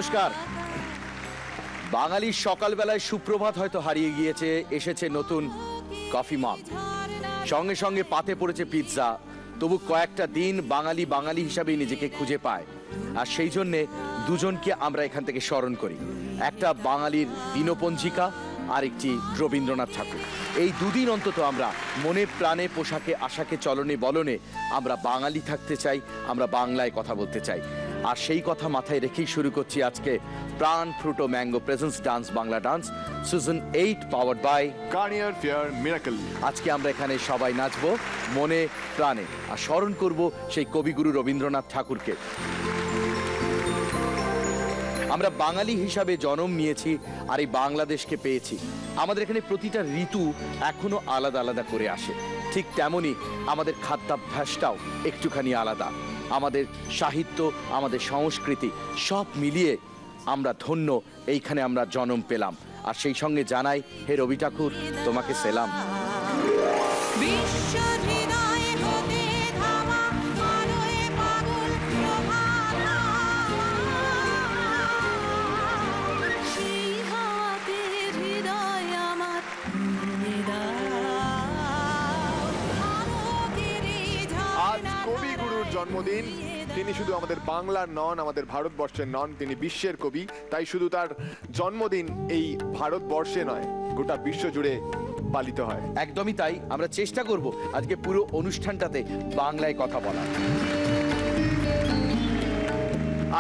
নমস্কার। বাঙালির সকালবেলায় সুপ্রভাত হয়তো হারিয়ে গিয়েছে, এসেছে নতুন কফি মগ, সঙ্গে সঙ্গে পাতে পড়েছে পিৎজা। তবু কয়েকটা দিন বাঙালি বাঙালি হিসাবেই নিজেকে খুঁজে পায়, আর সেই জন্যে দুজনকে আমরা এখান থেকে স্মরণ করি। একটা বাঙালির দিনপঞ্জিকা আর একটি রবীন্দ্রনাথ ঠাকুর। এই দুদিন অন্তত আমরা মনে প্রাণে পোশাকে আশাকে চলনে বলনে আমরা বাঙালি থাকতে চাই, আমরা বাংলায় কথা বলতে চাই। আর সেই কথা মাথায় রেখেই শুরু করছি আজকে Pran Frooto mango presents dance Bangla dance season 8 powered by Garnier fair miracle. আজকে আমরা এখানে সবাই নাচবো মনে প্রাণে আর স্মরণ করব সেই কবিগুরু রবীন্দ্রনাথ ঠাকুরকে। আমরা বাঙালি হিসাবে জন্ম নিয়েছি আর এই বাংলাদেশকে পেয়েছি। আমাদের এখানে প্রতিটা ঋতু এখনো আলাদা আলাদা করে আসে, ঠিক তেমনি আমাদের খাদ্যাভ্যাসটাও একটুখানি আলাদা। আমাদের সাহিত্য, আমাদের সংস্কৃতি সব মিলিয়ে আমরা ধন্য, এইখানে আমরা জন্ম পেলাম। আর সেই সঙ্গে জানাই, হে রবি ঠাকুর, তোমাকে সেলাম। জন্মদিন। তিনি শুধু আমাদের বাংলার নন, আমাদের ভারতবর্ষের নন, তিনি বিশ্বের কবি। তাই শুধু তার জন্মদিন এই ভারতবর্ষে নয়, গোটা বিশ্ব জুড়ে পালিত হয়। একদমই তাই। আমরা চেষ্টা করব আজকে পুরো অনুষ্ঠানটাতে বাংলায় কথা বলা।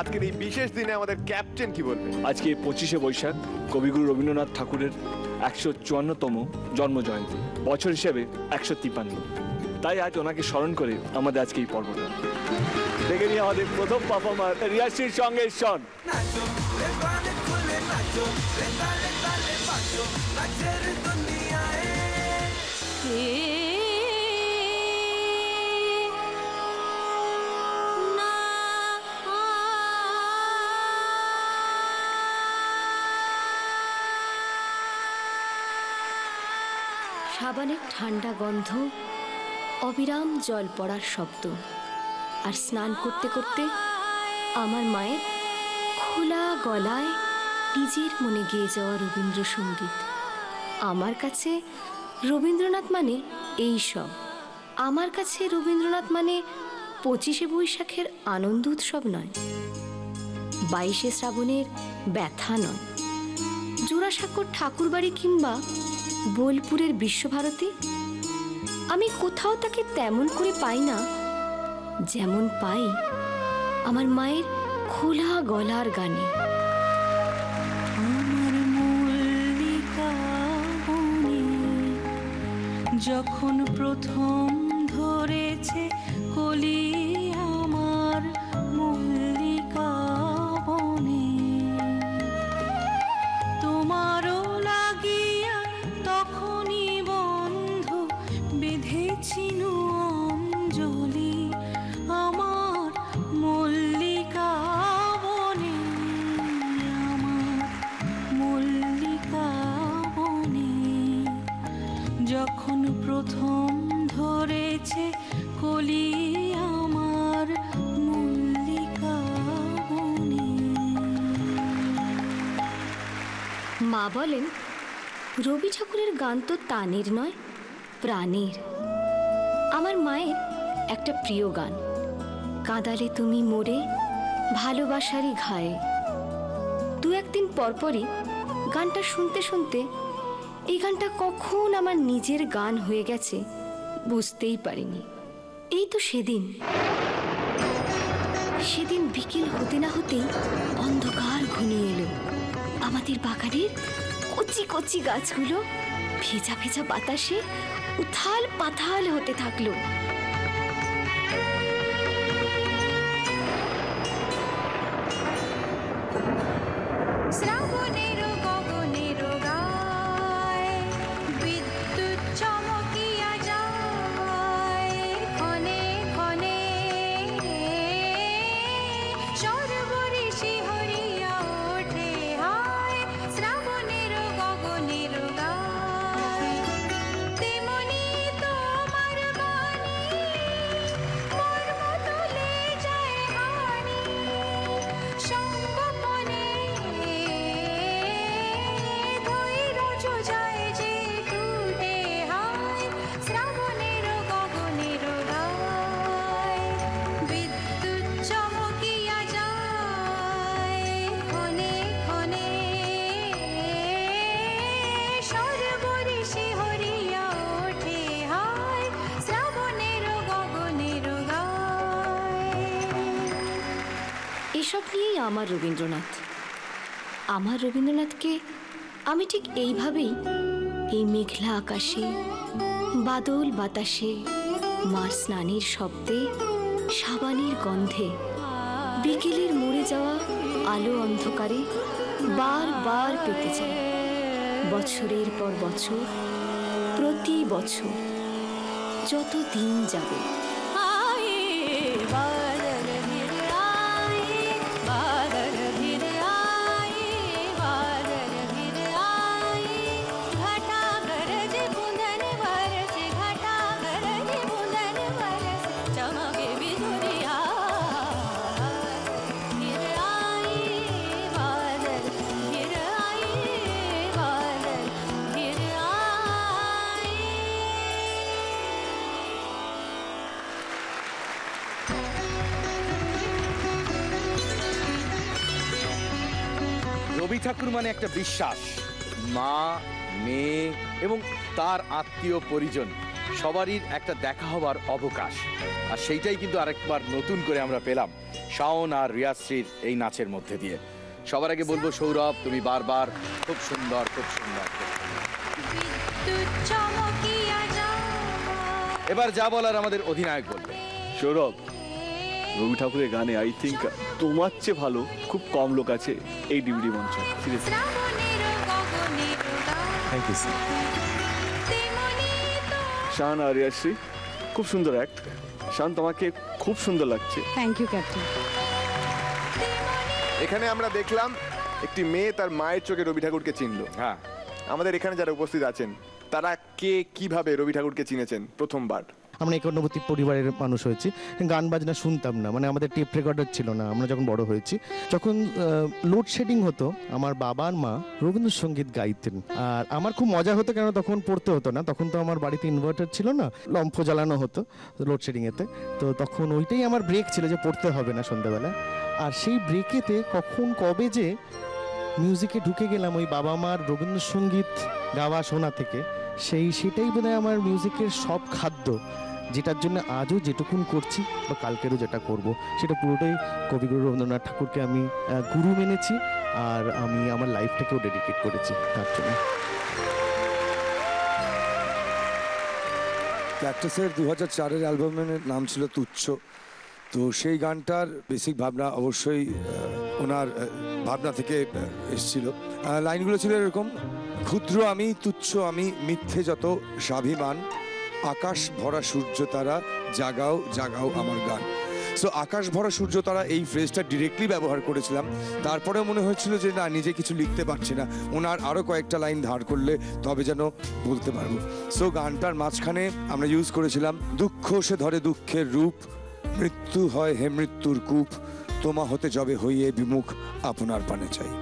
আজকের এই বিশেষ দিনে আমাদের ক্যাপ্টেন কি বলবে? আজকে 25শে বৈশাখ কবিগুরু রবীন্দ্রনাথ ঠাকুরের 154তম জন্ম জয়ন্তী, বছর হিসেবে 153। তাই আজ ওনাকে স্মরণ করে আমাদের আজকে এই পর্বটা দেখে নিয়ে আমাদের প্রথম পারফর্মার রিয়াসির সঙ্গে শন। সাবানের ঠান্ডা গন্ধ, অবিরাম জল পড়ার শব্দ, আর স্নান করতে করতে আমার মায়ের খোলা গলায় নিজের মনে গেয়ে যাওয়া রবীন্দ্রসঙ্গীত। আমার কাছে রবীন্দ্রনাথ মানে এই সব। আমার কাছে রবীন্দ্রনাথ মানে 25শে বৈশাখের আনন্দ উৎসব নয়, 22শে শ্রাবণের ব্যথা নয়, জোড়াসাঁকোর ঠাকুরবাড়ি কিংবা বোলপুরের বিশ্বভারতী। আমি কোথাও তাকে তেমন করে পাই না যেমন পাই আমার মায়ের খোলা গলার গানে। আমার মল্লিকা বনে যখন প্রথম ধরেছে কলি, আমার মল্লিকা বনে তোমারও লাগিয়া তখনই বন্ধু বেঁধেছিল অঞ্জলি, আমার মল্লিকা বনে, আমার মল্লিকা বনে যখন প্রথম ধরেছে কলি, আমার মল্লিকা বনে। মা বলেন, রবি ঠাকুরের গান তো তানের নয়, প্রাণের। আমার মায়ের একটা প্রিয় গান, কাঁদালে তুমি মোরে ভালোবাসারই ঘায়ে। দু একদিন পরপরই গানটা শুনতে শুনতে এই গানটা কখন আমার নিজের গান হয়ে গেছে বুঝতেই পারিনি। এই তো সেদিন বিকেল হতে না হতেই অন্ধকার ঘনিয়ে এলো। আমাদের বাগানের কচি কচি গাছগুলো ভেজা ভেজা বাতাসে উথাল পাথাল হতে থাকলো। তেমনি তোমার বাণী সব নিয়েই আমার রবীন্দ্রনাথ। আমার রবীন্দ্রনাথকে আমি ঠিক এইভাবেই এই মেঘলা আকাশে, বাদল বাতাসে, মার স্নানের শব্দে, সাবানের গন্ধে, বিকেলের মরে যাওয়া আলো অন্ধকারে বারবার পেতে চাই। বছরের পর বছর, প্রতি বছর, যত দিন যাবে। রবি ঠাকুর মানে একটা বিশ্বাস, মা, মেয়ে এবং তার আত্মীয় পরিজন সবারই একটা দেখা হবার অবকাশ। আর সেইটাই কিন্তু আরেকবার নতুন করে আমরা পেলাম শাওন আর রিয়াশ্রীর এই নাচের মধ্যে দিয়ে। সবার আগে বলবো সৌরভ, তুমি বারবার খুব সুন্দর, খুব সুন্দর। এবার যা বলার আমাদের অধিনায়ক বলবে। সৌরভ, রবি ঠাকুরের গানে আই থিঙ্ক তোমার চেয়ে ভালো খুব কম লোক আছে এই ডিভিডি মঞ্চে। Seriously thank you sir. Shaan আর রিয়াশ্রী খুব সুন্দর অ্যাক্ট। শান, তোমাকে খুব সুন্দর লাগছে। Thank you captain. এখানে আমরা দেখলাম একটি মেয়ে তার মায়ের চোখে রবি ঠাকুরকে চিনলো। হ্যাঁ, আমাদের এখানে যারা উপস্থিত আছেন তারা কে কিভাবে রবি ঠাকুরকে চিনেছেন প্রথমবার? আমরা একান্নবর্তী পরিবারের মানুষ হয়েছি, গান বাজনা শুনতাম না, মানে আমাদের টেপ রেকর্ডার ছিল না। আমরা যখন বড় হয়েছি, যখন লোডশেডিং হতো, আমার বাবা আর মা রবীন্দ্রসঙ্গীত গাইতেন। আর আমার খুব মজা হতো, কেন তখন পড়তে হতো না, তখন তো আমার বাড়িতে ইনভার্টার ছিল না, লম্ফ জ্বালানো হতো লোডশেডিংয়েতে। তো তখন ওইটাই আমার ব্রেক ছিল, যে পড়তে হবে না সন্ধ্যাবেলা। আর সেই ব্রেকেতে কখন কবে যে মিউজিকে ঢুকে গেলাম, ওই বাবা মার রবীন্দ্রসঙ্গীত গাওয়া শোনা থেকে, সেটাই বোধহয় আমার মিউজিকের সব খাদ্য, যেটার জন্য আজও যেটুকুন করছি বা কালকেরও যেটা করব, সেটা পুরোটাই কবিগুরু রবীন্দ্রনাথ ঠাকুরকে আমি গুরু মেনেছি। আর আমি আমার লাইফটাকেও ডেডিকেট করেছি তার জন্য। ক্যাকটাসের 2004-এর অ্যালবামের নাম ছিল তুচ্ছ। তো সেই গানটার বেসিক ভাবনা অবশ্যই ওনার ভাবনা থেকে এসেছিল। লাইনগুলো ছিল এরকম: ক্ষুদ্র আমি, তুচ্ছ আমি, মিথ্যে যত স্বাভিমান, আকাশ ভরা সূর্য তারা, জাগাও জাগাও আমার গান। সো আকাশ ভরা সূর্য তারা, এই ফ্রেজটা ডিরেক্টলি ব্যবহার করেছিলাম। তারপরে মনে হচ্ছিল যে না, নিজে কিছু লিখতে পারছি না, ওনার আরও কয়েকটা লাইন ধার করলে তবে যেন বলতে পারবো। সো গানটার মাঝখানে আমরা ইউজ করেছিলাম: দুঃখ সে ধরে দুঃখের রূপ, মৃত্যু হয় হে মৃত্যুর কূপ, তোমা হতে যবে হইয়ে বিমুখ আপনার পানে চাই।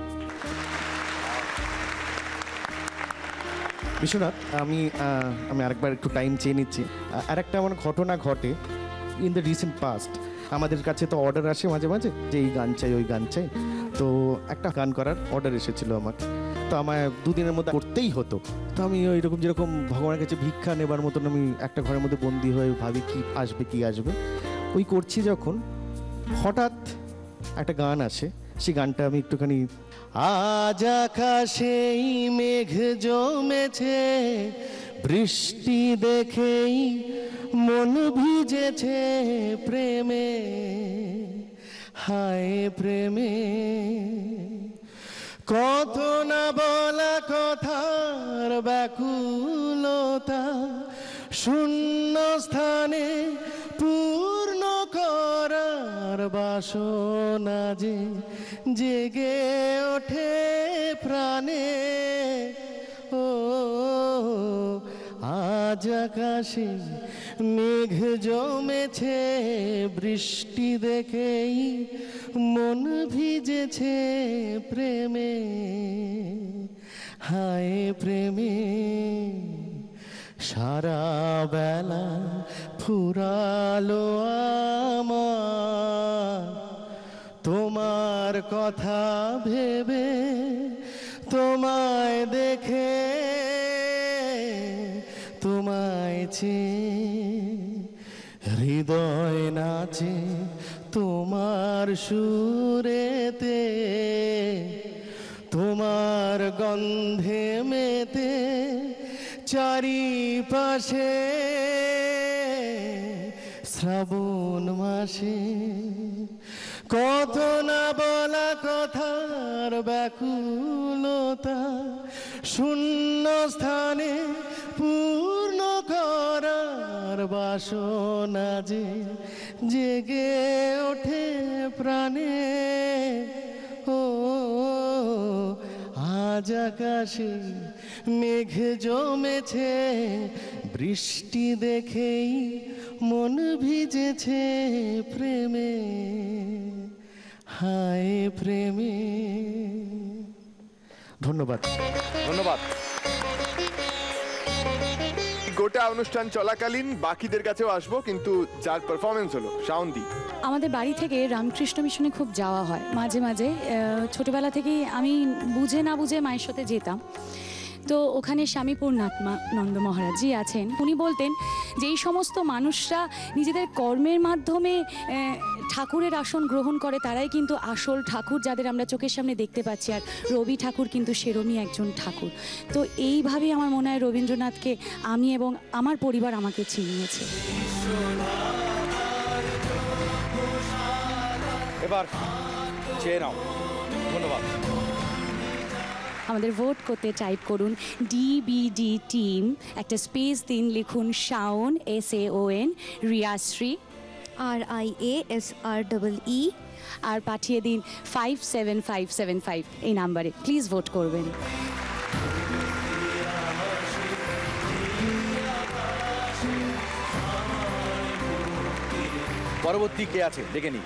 বিশ্বনাথ, আমি আরেকবার একটু টাইম চেয়ে নিচ্ছি। আর একটা আমার ঘটনা ঘটে ইন দ্য রিসেন্ট পাস্ট। আমাদের কাছে তো অর্ডার আসে মাঝে মাঝে যে এই গান চাই, ওই গান চাই। তো একটা গান করার অর্ডার এসেছিল আমার, তো আমায় দুদিনের মধ্যে করতেই হতো। তো আমি ওই রকম, যেরকম ভগবানের কাছে ভিক্ষা নেবার মতন, আমি একটা ঘরের মধ্যে বন্দি হয়ে ভাবি কি আসবে কি আসবে। ওই করছি যখন, হঠাৎ একটা গান আসে। সেই গানটা আমি একটুখানি: আজ আকাশেই মেঘ জমেছে, বৃষ্টি দেখেই মন ভিজেছে প্রেমে, হায় প্রেমে, কত না বলা কথার ব্যাকুলতা, শূন্য স্থানে পূর্ণ করার বাসনা যে জেগে ওঠে প্রাণে। ও আজ আকাশে মেঘ জমেছে, বৃষ্টি দেখেই মন ভিজেছে প্রেমে, হায় প্রেমে, সারা বেলা ফুরালো আমার তোমার কথা ভেবে, তোমায় দেখে, তোমায় চেয়ে হৃদয় নাচে তোমার সুরে, পাশে শ্রাবণ মাসে কত না বলা কথার ব্যাকুলতা শূন্য স্থানে পূর্ণ করার বাসনা যে জেগে ওঠে প্রাণে। ও আজ আকাশে মেঘ জমেছে বৃষ্টি দেখেই মন ভিজেছে প্রেমে, হায় প্রেমে। ধন্যবাদ। ধন্যবাদ। গোটা অনুষ্ঠান চলাকালীন বাকিদের কাছেও আসবো, কিন্তু যার পারফরমেন্স হলো শাওনদি। আমাদের বাড়ি থেকে রামকৃষ্ণ মিশনে খুব যাওয়া হয় মাঝে মাঝে। ছোটবেলা থেকেই আমি বুঝে না বুঝে মায়ের সাথে যেতাম। তো ওখানে স্বামীপুর নাথমানন্দ মহারাজজি আছেন। উনি বলতেন যে এই সমস্ত মানুষরা নিজেদের কর্মের মাধ্যমে ঠাকুরের আসন গ্রহণ করে, তারাই কিন্তু আসল ঠাকুর, যাদের আমরা চোখের সামনে দেখতে পাচ্ছি। আর রবি ঠাকুর কিন্তু সেরমই একজন ঠাকুর। তো এইভাবেই আমার মনে হয় রবীন্দ্রনাথকে আমি এবং আমার পরিবার আমাকে চিনিয়েছে। এবার চেয়ে নাও। ধন্যবাদ। আমাদের ভোট করতে টাইপ করুন ডিবিডি টিম, একটা স্পেস দিন, লিখুন শাওন SAON, রিয়াশ্রী RIASREE, আর পাঠিয়ে দিন 57575 এই নাম্বারে। প্লিজ ভোট করবেন। পরবর্তী কে আছে দেখে নি।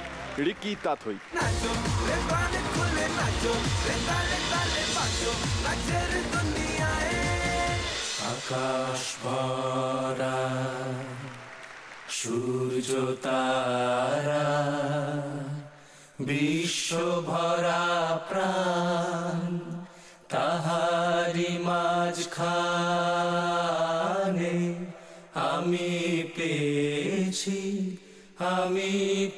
রিকি তাথই। আকাশ ভরা সূর্য তারা, বিশ্ব ভরা প্রাণ, তাহারি মাঝখানে আমি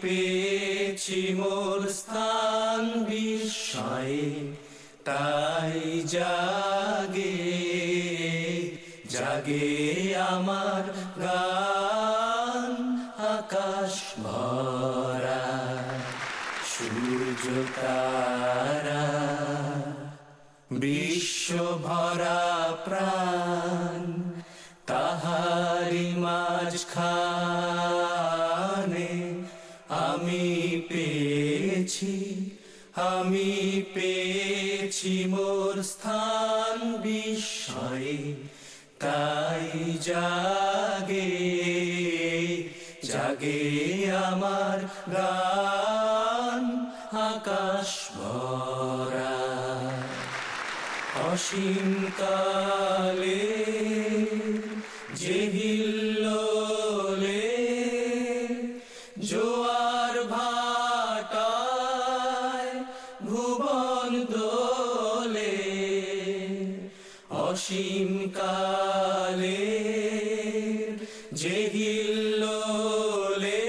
পেয়েছি মোর স্থান বিস্ময়ে। তাই জাগে আমার গান, আকাশ ভরা সূর্য তারা, বিশ্ব ভরা প্রাণ, তাহারি মাঝখানে আমি পেয়েছি মোর স্থান বিস্ময়ে। তাই জাগে আমার গান, আকাশ ভরা অসীম কালে যে হিল্লোলে জোয়ার ভাটায় ভুবন দোলে, অসীম কালে যে হিল্লোলে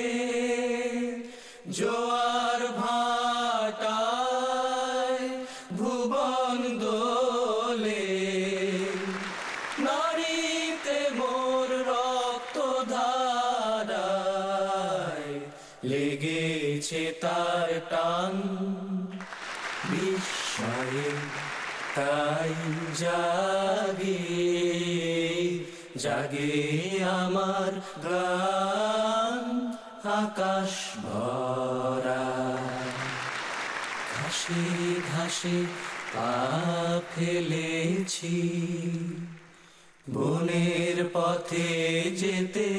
জোয়ার ভাটায় ভুবন দোলে, নারীতে মোর রক্ত ধারায় লেগেছে তার টান বিস্ময়ে। তাই জাগে আমার গান, আকাশ ভরা। ঘাসে ঘাসে পা ফেলেছি বনের পথে যেতে,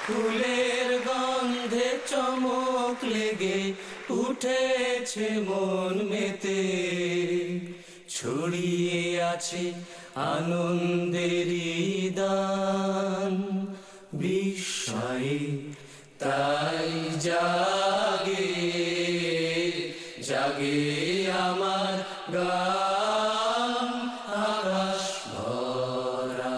ফুলের গন্ধে চমক লেগে উঠেছে মন মেতে, ছড়িয়ে আছে আনন্দেরই দান বিস্ময়ে। তাই জাগে আমার গান, আকাশ ভরা।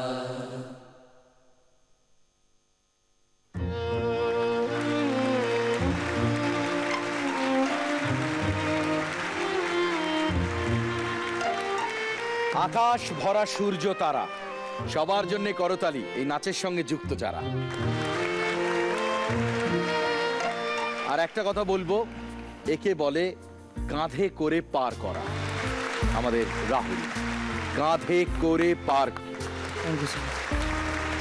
আকাশ ভরা সূর্য তারা, সবার জন্য করতালি এই নাচের সঙ্গে যুক্ত যারা। আর একটা কথা বলবো, একে বলে কাঁধে করে পার করা। আমাদের রাহুল কাঁধে করে পার।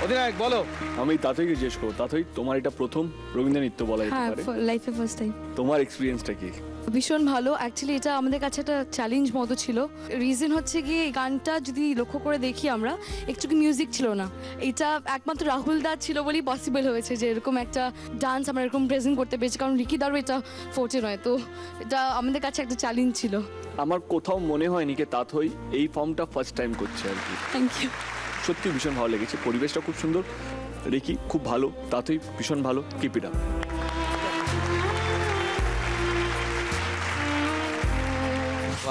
অধিনায়ক বলো। আমি তাতেই জিজ্ঞেস করবো, তাতেই তোমার এটা প্রথম রবীন্দ্র নৃত্য বলা যেতে হ্যাঁ, পারে, লাইফে ফার্স্ট টাইম। তোমার এক্সপিরিয়েন্সটা কি? ভীষণ ভালো। অ্যাকচুয়ালি এটা আমাদের কাছে একটা চ্যালেঞ্জ মতো ছিল। রিজন হচ্ছে গিয়ে এই গানটা যদি লক্ষ্য করে দেখি আমরা, একটু কি মিউজিক ছিল না। এটা একমাত্র রাহুল দা ছিল বলেই পসিবল হয়েছে যে এরকম একটা ডান্স আমরা এরকম প্রেজেন্ট করতে পেরেছি, কারণ রিকি দারও এটা ফোর্টে নয়। তো এটা আমাদের কাছে একটা চ্যালেঞ্জ ছিল। আমার কোথাও মনে হয়নি যে তাথই এই ফর্মটা ফার্স্ট টাইম করছে আর কি। Thank you. সত্যি ভীষণ ভালো লেগেছে, পরিবেশটা খুব সুন্দর, রিকি খুব ভালো, তাতেই ভীষণ ভালো, কিপ ইট আপ।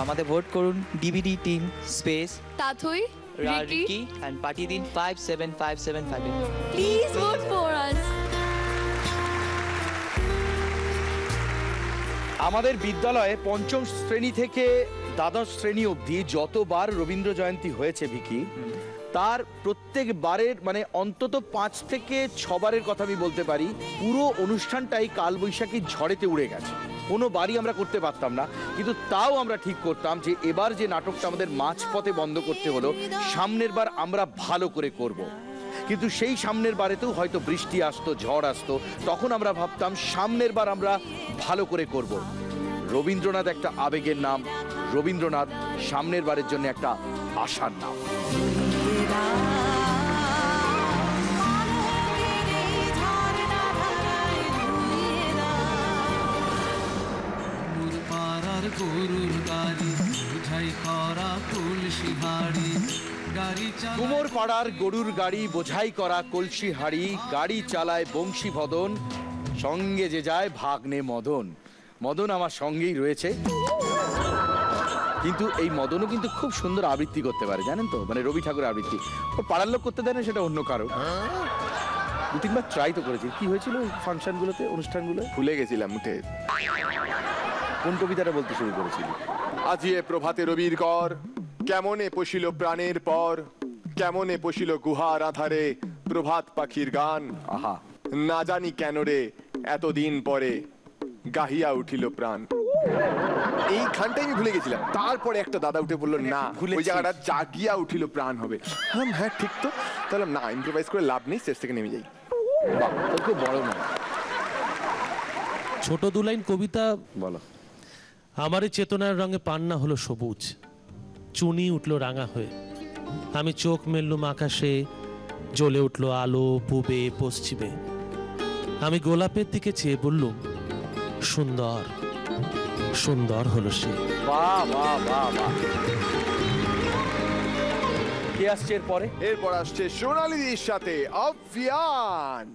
আমাদের ভোট করুন DBD team space Tathoi Riki and পাঠিয়ে দিন 57575 প্লিজ ভোট ফর আস। আমাদের বিদ্যালয়ে পঞ্চম শ্রেণী থেকে দ্বাদশ শ্রেণী অবধি যতবার রবীন্দ্র জয়ন্তী হয়েছে ভিকি, তার প্রত্যেকবারের মানে অন্তত 5 থেকে 6 বারের কথা আমি বলতে পারি, পুরো অনুষ্ঠানটাই কালবৈশাখীর ঝড়েতে উড়ে গেছে। কোনো বাড়ি আমরা করতে পারতাম না, কিন্তু তাও আমরা ঠিক করতাম যে এবার যে নাটকটা আমাদের মাঝপথে বন্ধ করতে হলো, সামনের বার আমরা ভালো করে করব। কিন্তু সেই সামনের বারেতেও হয়তো বৃষ্টি আসতো, ঝড় আসতো, তখন আমরা ভাবতাম সামনের বার আমরা ভালো করে করব। রবীন্দ্রনাথ একটা আবেগের নাম, রবীন্দ্রনাথ সামনের বারের জন্য একটা আশার নাম। কুমোর পাড়ার গরুর গাড়ি বোঝাই করা কলসি হাড়ি, গাড়ি চালায় বংশীবদন, সঙ্গে যে যায় ভাগ্নে মদন। মদন আমার সঙ্গেই রয়েছে, কিন্তু এই মদনও কিন্তু খুব সুন্দর আবৃত্তি করতে পারে, জানেন তো, মানে রবি ঠাকুরের আবৃত্তি। ও পাড়ার লোক করতে দেয় না, সেটা অন্য কারো। 2-3 বার ট্রাই তো করেছি। কি হয়েছিল ফাংশনগুলোতে, অনুষ্ঠানগুলো? ভুলে গেছিলাম উঠে। কোন কবিতাটা বলতে শুরু করেছিলি? আজিয়ে প্রভাতে রবির কর, কেমনে পশিল প্রাণের পর, কেমনে পশিল গুহার আধারে প্রভাত পাখির গান। আহা, না জানি কেন রে এতদিন পরে গাহিয়া উঠিল প্রাণ। এই খানটাই আমি ভুলে গেছিলাম। তারপরে একটা দাদা উঠে বললো, না ওই জায়গাটা জাগিয়া উঠিল প্রাণ হবে। হ্যাঁ ঠিক তো। তাহলে না, ইম্প্রোভাইজ করে লাভ নেই, স্টেজ থেকে নেমে যাই। বাহ, তোর খুব বড় না। ছোট 2 লাইন কবিতা বলো। আমারই চেতনার রঙে পান্না হলো সবুজ, চুনি উঠলো রাঙা হয়ে, আমি চোখ মেললুম আকাশে, জ্বলে উঠলো আলো পূবে পশ্চিমে, আমি গোলাপের দিকে চেয়ে বললুম সুন্দর সুন্দর হলো সে। বাহ বাহ বাহ বাহ। কে আসছে এরপরে? এরপর আসছে সোনালী দির সাথে অভিয়ান।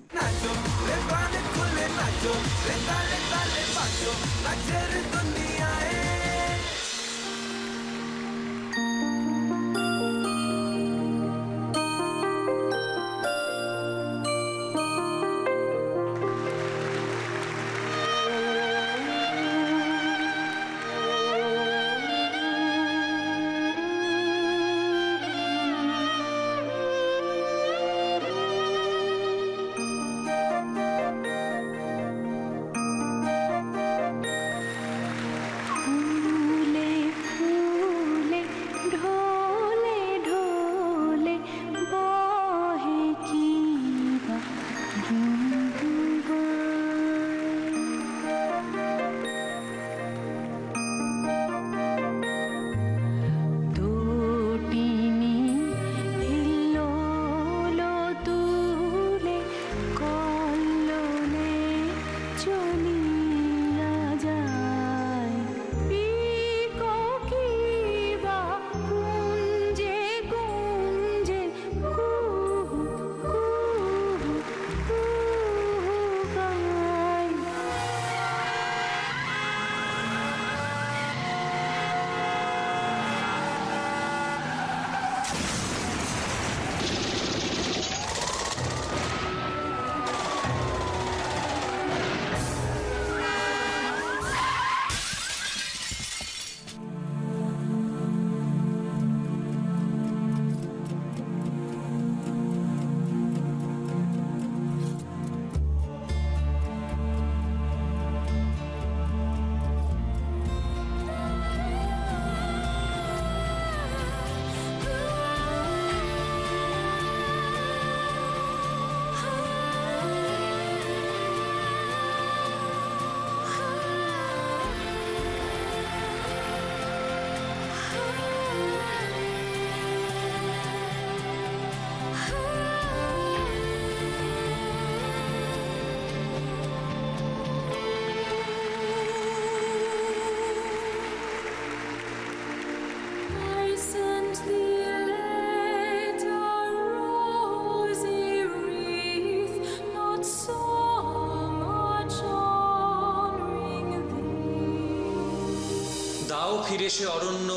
ফিরে সে অরণ্য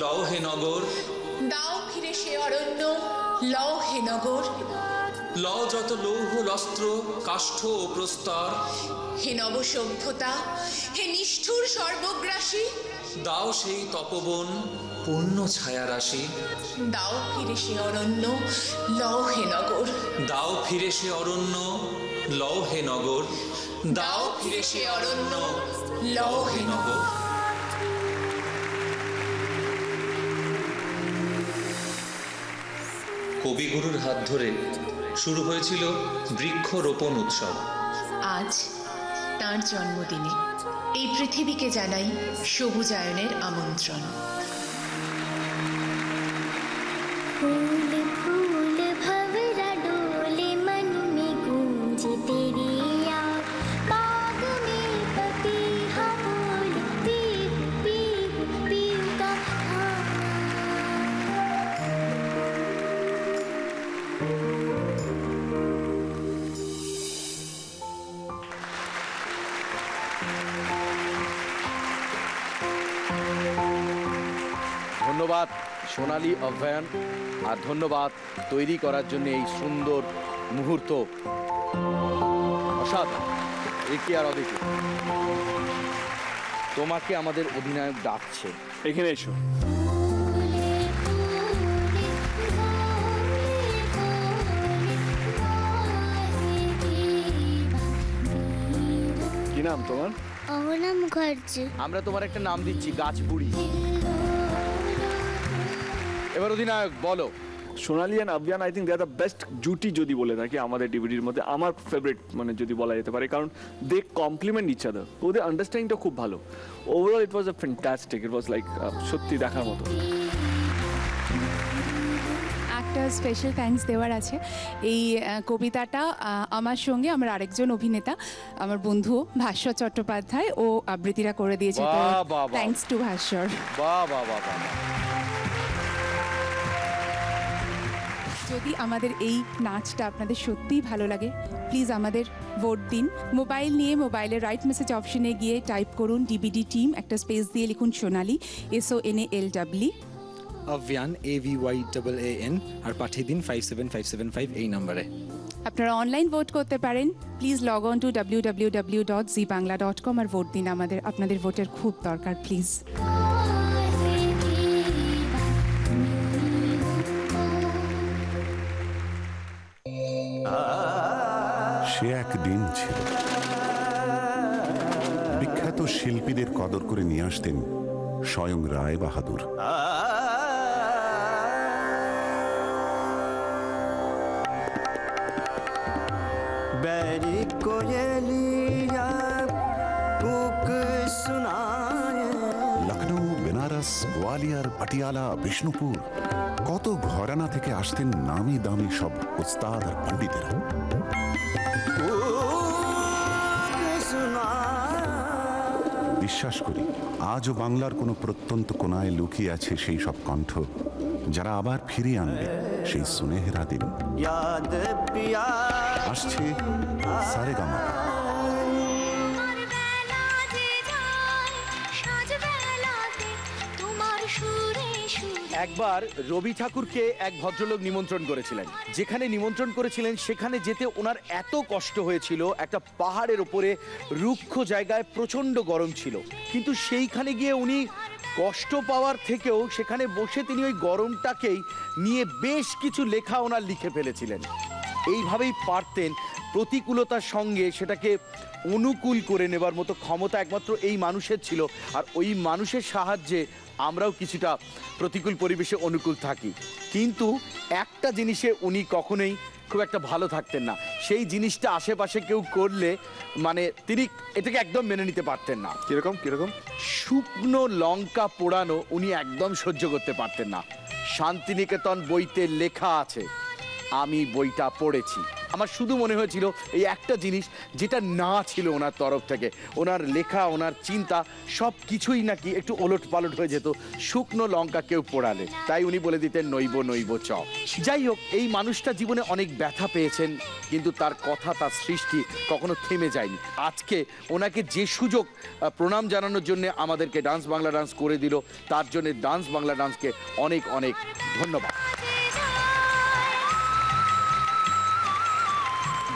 লও হে নগর, দাও ফিরে সে অরণ্য লও হে নগর, লও যত লৌহ লস্ত্র কাষ্ঠ ও প্রস্তর, হে নব সভ্যতা হে নিষ্ঠুর সর্বগ্রাসী, দাও সেই তপবন পূর্ণ ছায়া রাশি, দাও ফিরে সে অরণ্য লও হে নগর, দাও ফিরে সে অরণ্য লও হে নগর, দাও ফিরে সে অরণ্য লও হে নগর। কবিগুরুর হাত ধরে শুরু হয়েছিল বৃক্ষরোপণ উৎসব। আজ তাঁর জন্মদিনে এই পৃথিবীকে জানাই সবুজায়নের আমন্ত্রণ। फूल फूल भंवरा डोले मन में गूंजे तेरी याद, बाग में पपीहा बोले पीहू पीहू पीहू का ধন্যবাদ সোনালী অভয়ান, আর ধন্যবাদ তৈরি করার জন্য এই সুন্দর মুহূর্ত। অসাধারণ। একে আর অদিতি, তোমাকে আমাদের অধিনায়ক ডাকছে, এখানে এসো। কি নাম তোমার? অহনা মুখার্জি। আমরা তোমার একটা নাম দিচ্ছি, গাছ বুড়ি। এবার অধিনায়ক বলো। Sonali and Abiyan, I think they are the best জুটি যদি বলে থাকি আমাদের ডিভিডির মধ্যে, আমার ফেভারিট মানে যদি বলা যেতে পারে, কারণ দে কমপ্লিমেন্ট ইচ আদার, ওদের আন্ডারস্ট্যান্ডিংটা খুব ভালো। Overall it was a fantastic, it was like সত্যি দেখার মতো। একটা স্পেশাল থ্যাঙ্কস দেওয়ার আছে। এই কবিতাটা আমার সঙ্গে আমার আরেকজন অভিনেতা, আমার বন্ধু ভাস্বর চট্টোপাধ্যায় ও আবৃত্তিরা করে দিয়েছে। Thanks to Bhaswar. বাহ বাহ বাহ বাহ। যদি আমাদের এই নাচটা আপনাদের সত্যিই ভালো লাগে, প্লিজ আমাদের ভোট দিন। মোবাইল নিয়ে মোবাইলের রাইট মেসেজ অপশনে গিয়ে টাইপ করুন ডিবিডি টিম, একটা স্পেস দিয়ে লিখুন সোনালী SONALW, অভিয়ান AVYAAN, আর পাঠিয়ে দিন 57575 এই নম্বরে। আপনারা অনলাইন ভোট করতে পারেন। Please log on to www.zbangla.com আর ভোট দিন। আপনাদের ভোটের খুব দরকার, প্লিজ। সে এক দিন ছিল, বিখ্যাত শিল্পীদের কদর করে নিয়ে আসতেন স্বয়ং রায় বাহাদুর। লখনৌ, বেনারস, গোয়ালিয়র, পাটিয়ালা, বিষ্ণুপুর, কত ঘরানা থেকে আসতেন নামি দামি সব উস্তাদ আর পণ্ডিতেরা। বিশ্বাস করি আজও বাংলার কোনো প্রত্যন্ত কোনায় লুকিয়ে আছে সেই সব কণ্ঠ, যারা আবার ফিরিয়ে আনবে সেই সুনেহেরা দিন। আসছে সারেগামা। একবার রবি ঠাকুরকে এক ভদ্রলোক নিমন্ত্রণ করেছিলেন। যেখানে নিমন্ত্রণ করেছিলেন সেখানে যেতে ওনার এত কষ্ট হয়েছিল। একটা পাহাড়ের উপরে রুক্ষ জায়গায় প্রচণ্ড গরম ছিল, কিন্তু সেইখানে গিয়ে উনি কষ্ট পাওয়ার থেকেও সেখানে বসে তিনি ওই গরমটাকেই নিয়ে বেশ কিছু লেখা ওনার লিখে ফেলেছিলেন। এইভাবেই পারতেন প্রতিকূলতার সঙ্গে সেটাকে অনুকূল করে নেবার মতো ক্ষমতা একমাত্র এই মানুষের ছিল। আর ওই মানুষের সাহায্যে আমরাও কিছুটা প্রতিকূল পরিবেশে অনুকূল থাকি। কিন্তু একটা জিনিসে উনি কখনোই খুব একটা ভালো থাকতেন না, সেই জিনিসটা আশেপাশে কেউ করলে মানে তিনি এটাকে একদম মেনে নিতে পারতেন না। কিরকম কিরকম? শুকনো লঙ্কা পোড়ানো উনি একদম সহ্য করতে পারতেন না। শান্তিনিকেতন বইতে লেখা আছে, আমি বইটা পড়েছি। আমার শুধু মনে হয়েছিল এই একটা জিনিস যেটা না ছিল ওনার তরফ থেকে, ওনার লেখা, ওনার চিন্তা সব কিছুই নাকি একটু ওলট পালট হয়ে যেত শুকনো লঙ্কা কেউ পোড়ালে। তাই উনি বলে দিতেন নইব নইব চ। যাই হোক, এই মানুষটা জীবনে অনেক ব্যথা পেয়েছেন, কিন্তু তার কথা, তার সৃষ্টি কখনো থেমে যায়নি। আজকে ওনাকে যে সুযোগ প্রণাম জানানোর জন্য আমাদেরকে ডান্স বাংলা ডান্স করে দিল, তার জন্য ডান্স বাংলা ডান্সকে অনেক অনেক ধন্যবাদ।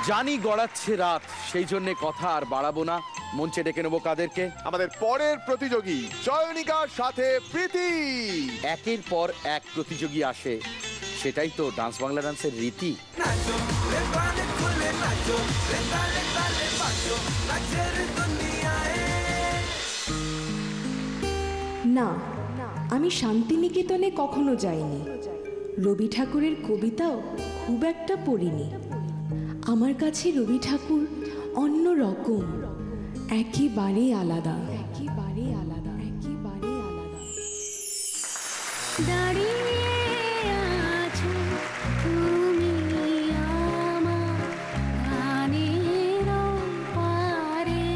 জানি গড়াচ্ছে রাত, সেই জন্য কথা আর বাড়াবো না, মঞ্চে ডেকে নেবো কাদেরকে? আমাদের পরের প্রতিযোগী চয়নিকার সাথে প্রীতি। একের পর এক প্রতিযোগী আসে, সেটাই তো ডান্স বাংলা ডান্সের রীতি। না, আমি শান্তিনিকেতনে কখনো যাইনি, রবি ঠাকুরের কবিতাও খুব একটা পড়িনি। আমার কাছে রবি ঠাকুর অন্য রকম, একেবারেই আলাদা, একেবারেই আলাদা, একেবারেই আলাদা। দাঁড়িয়ে আছো তুমি আমার গানের পারে,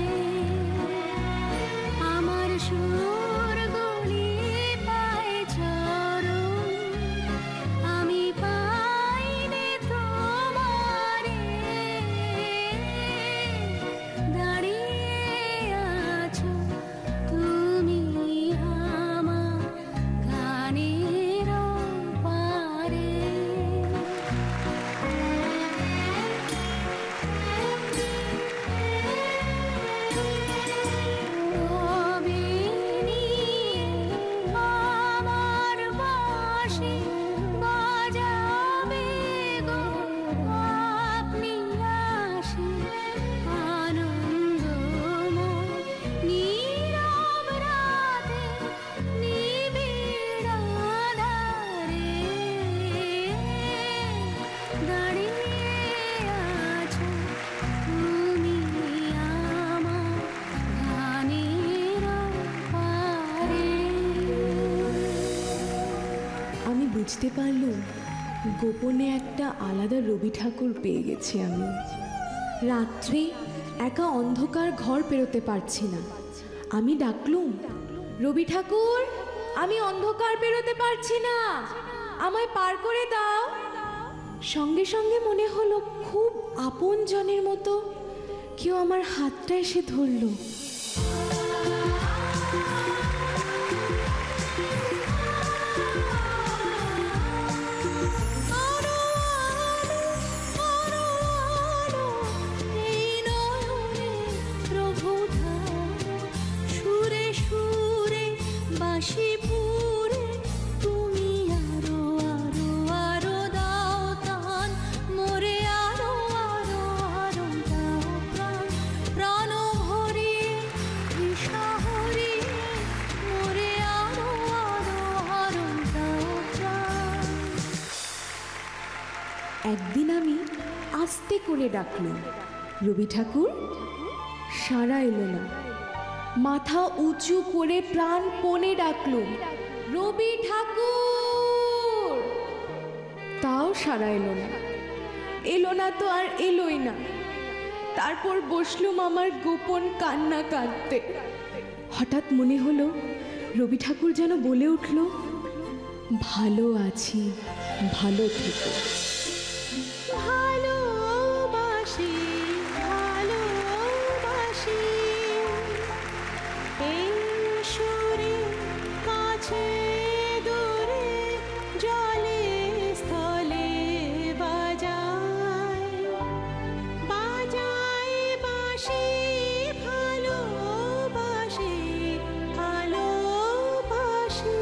আমার সুর গলি পায় চরণ, আমি পাইনি তোমারে। দাঁড়িয়ে আছো তুমি আমার গানের পারে। তবে নিয়ে আমার বাঁশি বাজাবে গো আপনি আসি, আনন্দময় নীরব রাতে নিবিড় আঁধারে। দাঁড়িয়ে আছো তুমি আমার গানের পারে। আমি বুঝতে পারলুম গোপনে একটা আলাদা রবি ঠাকুর পেয়ে গেছি আমি। রাত্রে একা অন্ধকার ঘর পেরোতে পারছি না, আমি ডাকলুম, রবি ঠাকুর, আমি অন্ধকার পেরোতে পারছি না, আমায় পার করে দাও। সঙ্গে সঙ্গে মনে হলো খুব আপন জনের মতো কেউ আমার হাতটা এসে ধরলো। এই নয়নে প্রভুধা সুরে সুরে বাঁশি পুরে, তুমি আরো আরো আরো দাও তান মোরে, আরো আরো আরো দাও প্রাণ, প্রাণ ভরিয়ে দিশা হরিয়ে মোরে, আরো আরো আরো দাও প্রাণ। একদিন আমি আস্তে করে ডাকলাম, রবি ঠাকুর, সাড়া এলো না। মাথা উঁচু করে প্রাণপণে ডাকলুম, রবি ঠাকুর, তাও সাড়া এলো না। এলো না তো আর এলোই না। তারপর বসলুম আমার গোপন কান্না কাঁদতে। হঠাৎ মনে হলো রবি ঠাকুর যেন বলে উঠল, ভালো আছি, ভালো থেকো। ভালোবাসি ভালোবাসি এই সুরে কাছে দূরে জলে স্থলে বাজায় বাজায় বাঁশি, ভালোবাসি ভালোবাসি।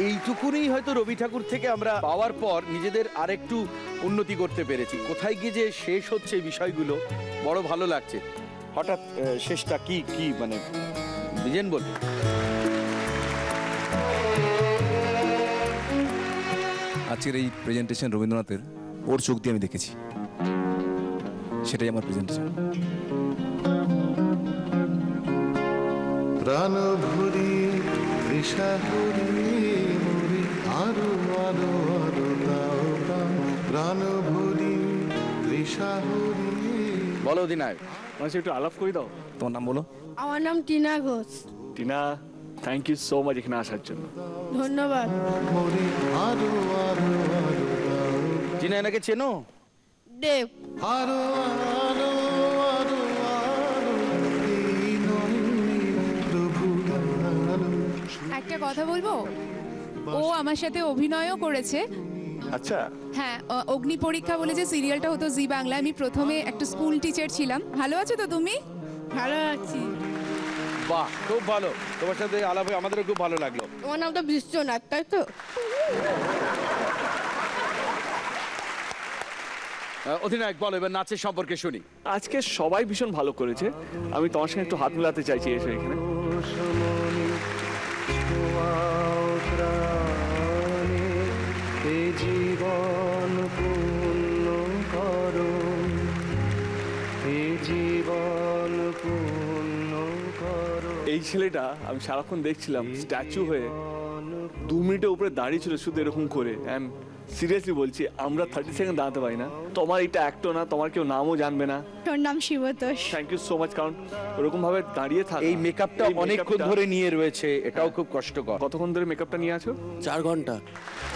এইটুকুনি হয়তো রবি ঠাকুর থেকে আমরা পাওয়ার পর নিজেদের আরেকটু উন্নতি করতে পেরেছি। কোথায় গিয়ে যে শেষ হচ্ছে এই বিষয়গুলো বড় ভালো লাগছে। হঠাৎ শেষটা কি কি মানে বিজেন বল। আজকের এই প্রেজেন্টেশন রবীন্দ্রনাথের ওর চোখ দিয়ে আমি দেখেছি, সেটাই আমার প্রেজেন্টেশন। প্রাণ ভরি তৃষা করি মরি আরো আরো আরো দাও দাও প্রাণ ভরি তৃষা হরি। বলো অধিনায়ক, মানুষ একটু আলাপ করে দাও। তোমার নাম বলো। আমার নাম Tina Ghosh. Tina, thank you so much এখানে আসার জন্য। ধন্যবাদ। আরো আরো আরো দাও। টিনা এনাকে চেনো? দেব। আরো আরো আরো আরো এই নয়নে প্রভু আলো। একটা কথা বলবো, ও আমার সাথে অভিনয়ও করেছে। আচ্ছা। হ্যাঁ, অগ্নি পরীক্ষা বলে যে সিরিয়ালটা হতো জি বাংলায়, আমি প্রথমে একটা স্কুল টিচার ছিলাম। ভালো আছো তো তুমি? ভালো আছি। বাহ, খুব ভালো। তোমার সাথে আলাপ হয়ে আমাদেরও খুব ভালো লাগলো। তোমার নামটা বিশ্বনাথ, তাই তো? অধিনায়ক বলো এবার নাচের সম্পর্কে শুনি। আজকে সবাই ভীষণ ভালো করেছে, আমি তোমার সঙ্গে একটু হাত মেলাতে চাইছি এসে এখানে। জীবন পূর্ণ করো, জীবন পূর্ণ করো। এই ছেলেটা আমি সারাক্ষণ দেখছিলাম স্ট্যাচু হয়ে 2 মিনিটের উপরে দাঁড়িয়ে ছিল শুধু এরকম করে। সিরিয়াসলি বলছি, আমরা 30 সেকেন্ড দাঁড়াতে পারি না। তোমার এটা অ্যাক্টও না, তোমার কেউ নামও জানবে না। তোর নাম Shibatosh. Thank you so much. কারণ ওরকম ভাবে দাঁড়িয়ে থাকা, এই মেকআপটা অনেকক্ষণ ধরে নিয়ে রয়েছে, এটাও খুব কষ্টকর। কতক্ষণ ধরে মেকআপটা নিয়ে আছো? 4 ঘন্টা।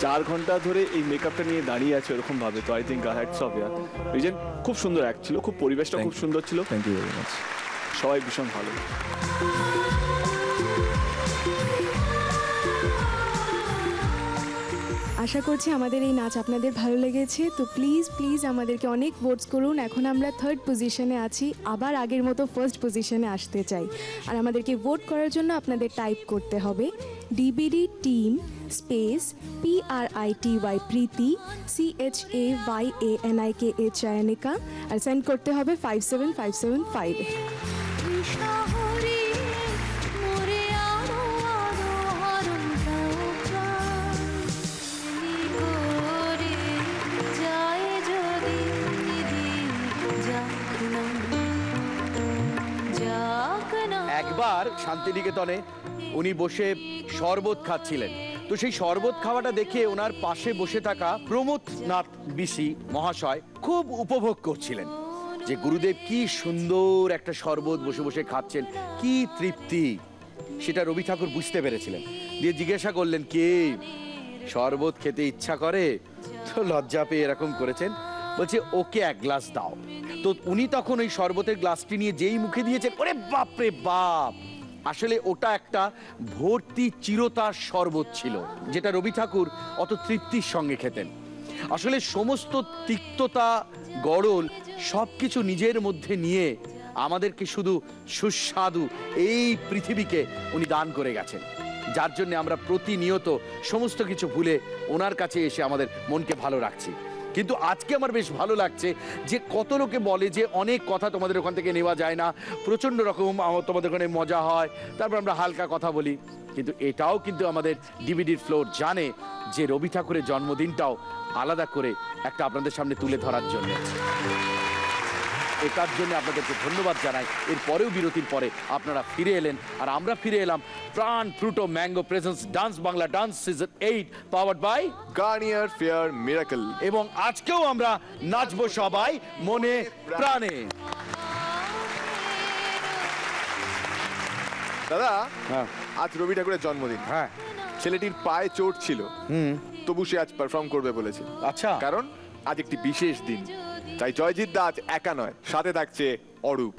4 ঘন্টা ধরে এই মেকআপটা নিয়ে দাঁড়িয়ে আছে এরকম ভাবে। তো আই থিঙ্ক হ্যাটস অফ ইয়ার। রিজেন খুব সুন্দর অ্যাক্ট ছিল, খুব পরিবেশটা খুব সুন্দর ছিল। Thank you very much. সবাই ভীষণ ভালো। আশা করছি আমাদের এই নাচ আপনাদের ভালো লেগেছে। তো প্লিজ প্লিজ আমাদেরকে অনেক ভোটস করুন। এখন আমরা 3rd পজিশনে আছি, আবার আগের মতো 1st পজিশনে আসতে চাই। আর আমাদেরকে ভোট করার জন্য আপনাদের টাইপ করতে হবে ডিবিডি টিম স্পেস PRITY প্রীতি CHAYANIKA চায়নিকা, আর সেন্ড করতে হবে 57575 এ। একবার শান্তিনিকেতনে উনি বসে শরবত খাচ্ছিলেন। তো সেই শরবত খাওয়াটা দেখে ওনার পাশে বসে থাকা প্রমথনাথ বিসি মহাশয় খুব উপভোগ করছিলেন যে গুরুদেব কি সুন্দর একটা শরবত বসে বসে খাচ্ছেন, কি তৃপ্তি। সেটা রবি ঠাকুর বুঝতে পেরেছিলেন, দিয়ে জিজ্ঞাসা করলেন কে শরবত খেতে ইচ্ছা করে? তো লজ্জা পেয়ে এরকম করেছেন, বলছে ওকে 1 গ্লাস দাও। তো উনি তখন ওই শরবতের গ্লাসটি নিয়ে যেই মুখে দিয়েছেন, ওরে বাপ রে বাপ, আসলে ওটা একটা ভর্তি চিরতার শরবত ছিল, যেটা রবি ঠাকুর অত তৃপ্তির সঙ্গে খেতেন। আসলে সমস্ত তিক্ততা গড়ল সবকিছু নিজের মধ্যে নিয়ে আমাদেরকে শুধু সুস্বাদু এই পৃথিবীকে উনি দান করে গেছেন, যার জন্য আমরা প্রতিনিয়ত সমস্ত কিছু ভুলে ওনার কাছে এসে আমাদের মনকে ভালো রাখছি। কিন্তু আজকে আমার বেশ ভালো লাগছে যে কত লোকে বলে যে অনেক কথা তোমাদের ওখান থেকে নেওয়া যায় না, প্রচণ্ড রকম তোমাদের ওখানে মজা হয়, তারপর আমরা হালকা কথা বলি। কিন্তু এটাও কিন্তু আমাদের ডিভিডির ফ্লোর জানে যে রবি ঠাকুরের জন্মদিনটাও আলাদা করে একটা আপনাদের সামনে তুলে ধরার জন্য। এটার জন্য আপনাদেরকে ধন্যবাদ জানাই। এরপরেও বিরতির পরে আপনারা ফিরে এলেন, আর আমরা ফিরে এলাম Pran Frooto mango presents dance Bangla dance season 8 powered by Garnier fair miracle. এবং আজকেও আমরা নাচবো সবাই মনে প্রাণে। দাদা, আজ রবি ঠাকুরের জন্মদিন। হ্যাঁ, ছেলেটির পায়ে চোট ছিল, তবু সে আজ পারফর্ম করবে বলেছে। আচ্ছা, কারণ আজ একটি বিশেষ দিন, তাই জয়জিৎ দা আজ একা নয়, সাথে থাকছে অরূপ।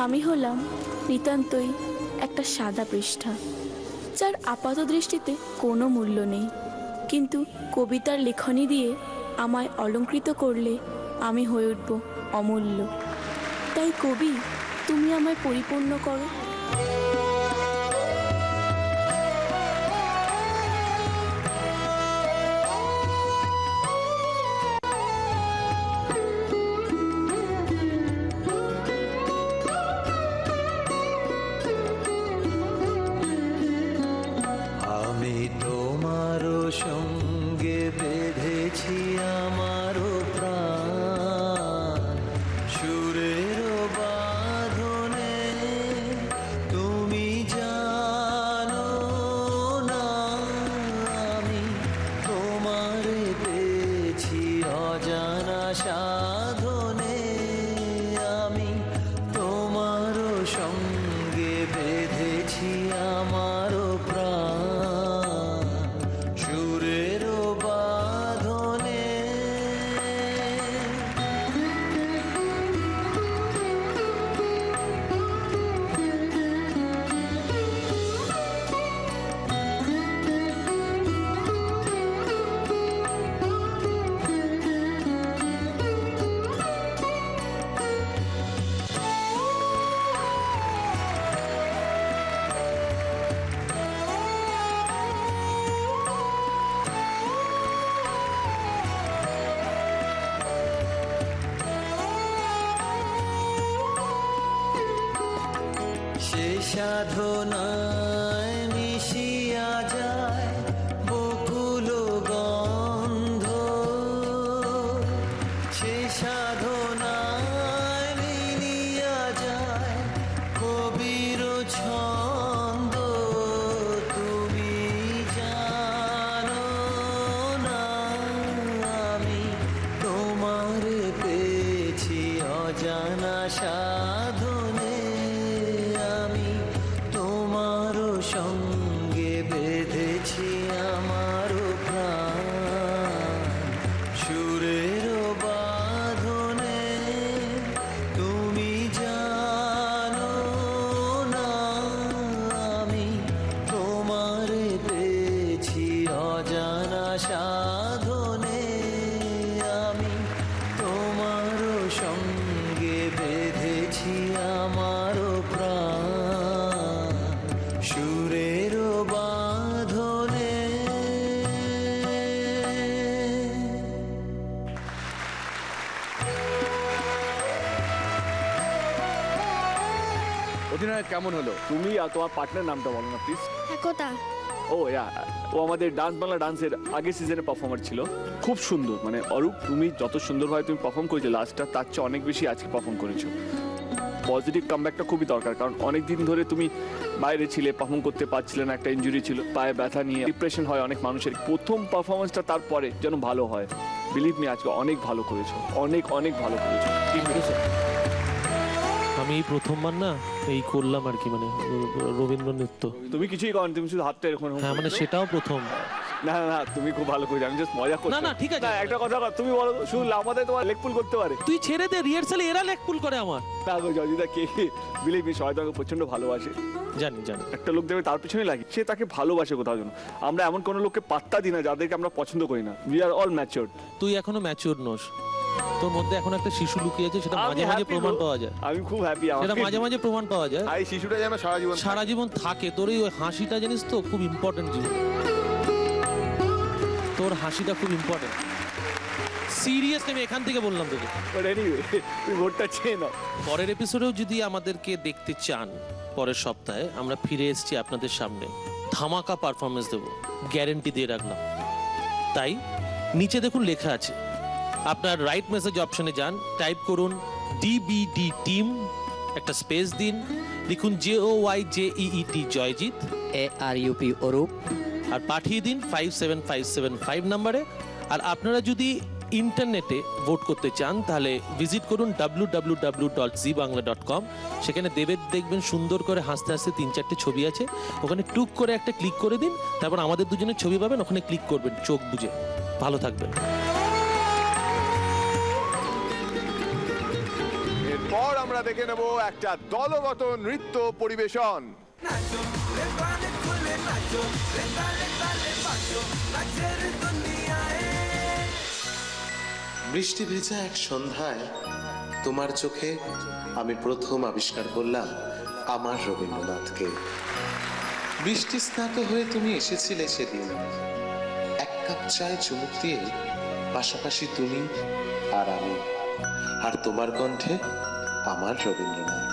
আমি হলাম নিতান্তই একটা সাদা পৃষ্ঠা, যার আপাত দৃষ্টিতে কোনো মূল্য নেই, কিন্তু কবিতার লেখনী দিয়ে আমায় অলঙ্কৃত করলে আমি হয়ে উঠব অমূল্য। তাই কবি, তুমি আমায় পরিপূর্ণ করো। আমি সঙ্গে বেঁধেছি আমারও প্রাণ সুরের বাঁধনে তুমি জানো না আমি তোমারে পেয়েছি অজানা সাধনে আমি তোমারও সঙ্গে বেঁধেছি আমারও প্রাণ সুরের বাঁধনে সে সাধনায় মিশিয়া যায় বকুল গন্ধ সে সাধনায় মিলিয়া যায় কবির ছন্দ তুমি জানো না আমি তোমারে পেয়েছি অজানা সাধনে আমি তোমারও সঙ্গে বেঁধেছি আমারও প্রাণ সুরের বাঁধনে তুমি জানো না আমি তোমারে পেয়েছি অজানা সাধনে আমি তোমারও সঙ্গে বেঁধেছি আমারও প্রাণ সুরের বাঁধনে অধিনায়ক কেমন হলো? তুমি আর তোমার পার্টনার নামটা বলো না প্লিজ। একতা ও ইয়া, ও আমাদের ডান্স বাংলা ডান্সের আগের সিজনে পারফর্মার ছিল। খুব সুন্দর, মানে অরূপ তুমি যত সুন্দরভাবে তুমি পারফর্ম করেছো লাস্টটা, তার চেয়ে অনেক বেশি আজকে পারফর্ম করেছো। পজিটিভ কামব্যাকটা খুবই দরকার, কারণ অনেক দিন ধরে তুমি বাইরে ছিলে, পারফর্ম করতে পারছিলে না, একটা ইনজুরি ছিল, পায়ে ব্যথা নিয়ে ডিপ্রেশন হয় অনেক মানুষের। প্রথম পারফরমেন্সটা তারপরে যেন ভালো হয়। বিলিভ মি আজকে অনেক ভালো করেছো, অনেক অনেক ভালো করেছো। আমি এই প্রথমবার না এই করলাম আর কি, মানে রবীন্দ্র নৃত্য। তুমি কিছুই করো, তুমি শুধু হাতটা এরকম। হ্যাঁ মানে সেটাও প্রথম। না না তুমি খুব ভালো করেছো, আমি জাস্ট মজা করছি। না না ঠিক আছে, একটা কথা তুমি বলো, শুধু আমাদের তোমার লেগ পুল করতে পারে? তুই ছেড়ে দে, রিহার্সালে এরা লেগ পুল করে আমার। না গো জজিদা, কে বিলিভ মি সবাই তোমাকে প্রচন্ড ভালোবাসে। জানি জানি, একটা লোক দেখবে তার পিছনে লাগে, সে তাকে ভালোবাসে কোথাও জন্য। আমরা এমন কোনো লোককে পাত্তা দিই না যাদেরকে আমরা পছন্দ করি না। We are all matured. তুই এখনো ম্যাচিউর নোস, তোর মধ্যে এখন একটা শিশু লুকিয়ে আছে, সেটা মাঝে মাঝে প্রমাণ পাওয়া যায়। আমি খুব হ্যাপি, সেটা মাঝে মাঝে প্রমাণ পাওয়া যায়। এই শিশুটা যেন সারা জীবন থাকে। তোর ওই হাসিটা জানিস তো খুব ইম্পর্টেন্ট জীবন, তোর হাসিটা খুব ইম্পর্টেন্ট। সিরিয়াসলি আমি এখান থেকে বললাম তোকে। বাট এনিওয়ে তুই ভোটটা চেয়ে নাও। পরের এপিসোডেও যদি আমাদেরকে দেখতে চান, পরের সপ্তাহে আমরা ফিরে এসেছি আপনাদের সামনে, ধামাকা পারফরমেন্স দেবো, গ্যারেন্টি দিয়ে রাখলাম। তাই নিচে দেখুন লেখা আছে, আপনার রাইট মেসেজ অপশনে যান, টাইপ করুন ডিবিডি টিম, একটা স্পেস দিন, লিখুন JOYJEET জয়জিৎ, ARUP অরূপ, আর পাঠিয়ে দিন 57575 নম্বরে। আর আপনারা যদি ইন্টারনেটে ভোট করতে চান তাহলে ভিজিট করুন www.zbangla.com। সেখানে দেখবেন সুন্দর করে হাসতে হাসতে 3-4টে ছবি আছে, ওখানে টুক করে একটা ক্লিক করে দিন, তারপর আমাদের দুজনের ছবি পাবেন, ওখানে ক্লিক করবেন চোখ বুজে। ভালো থাকবেন। এরপর আমরা দেখে নেব একটা দলগত নৃত্য পরিবেশন। বৃষ্টি ভেজা এক সন্ধ্যায় তোমার চোখে আমি প্রথম আবিষ্কার করলাম আমার রবীন্দ্রনাথকে। বৃষ্টি স্নাত হয়ে তুমি এসেছিলে সেদিন, এক কাপ চায়ে চুমুক দিয়ে পাশাপাশি তুমি আর আমি, আর তোমার কণ্ঠে আমার রবীন্দ্রনাথ।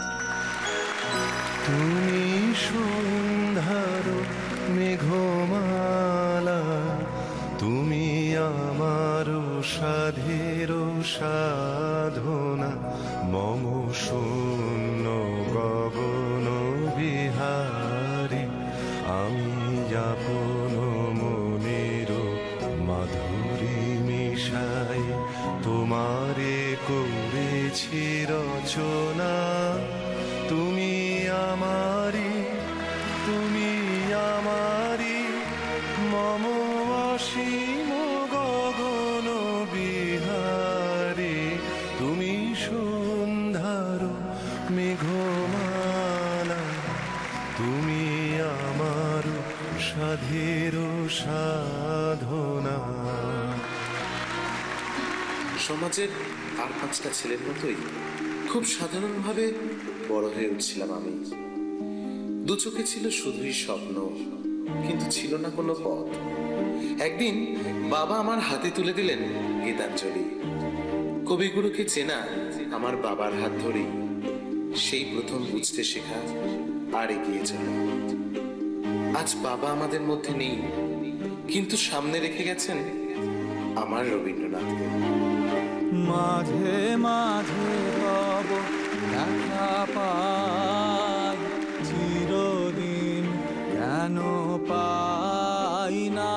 তুমি সন্ধ্যার মেঘমালা তুমি আমার সাধের সাধনা মম শূন্য গগন বিহারী আমি আপন মনের মাধুরী মিশাই তোমারে করেছি রচনা তুমি আমারি মম অসীম গগন বিহারী তুমি সন্ধ্যার মেঘমালা তুমি আমার সাধের সাধনা। সমাজের আর 5টা ছেলের মতোই খুব সাধারণভাবে বড় হয়ে উঠছিলাম আমি। দু চোখে ছিল শুধুই স্বপ্ন, কিন্তু ছিল না কোনো পথ। একদিন বাবা আমার হাতে তুলে দিলেন গীতাঞ্জলি। কবিগুরুকে চেনা আমার বাবার হাত ধরেই, সেই প্রথম বুঝতে শেখা আর এগিয়ে চলা। আজ বাবা আমাদের মধ্যে নেই, কিন্তু সামনে রেখে গেছেন আমার রবীন্দ্রনাথকে। মাঝে মাঝে তব দেখা পাই, চিরদিন কেন পাই না।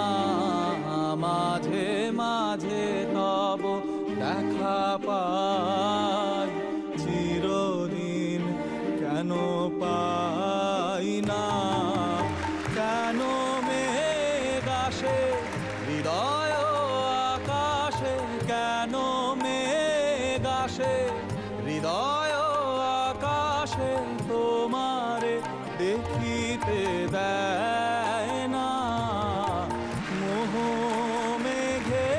মাঝে মাঝে তব দেখা পাই, চিরদিন কেন পাই না। কেন মেঘ আসে হৃদয় আকাশে, কেন মেঘ আসে হৃদয় আকাশে, তোমারে দেখিতে দেয় না। মোহ মেঘে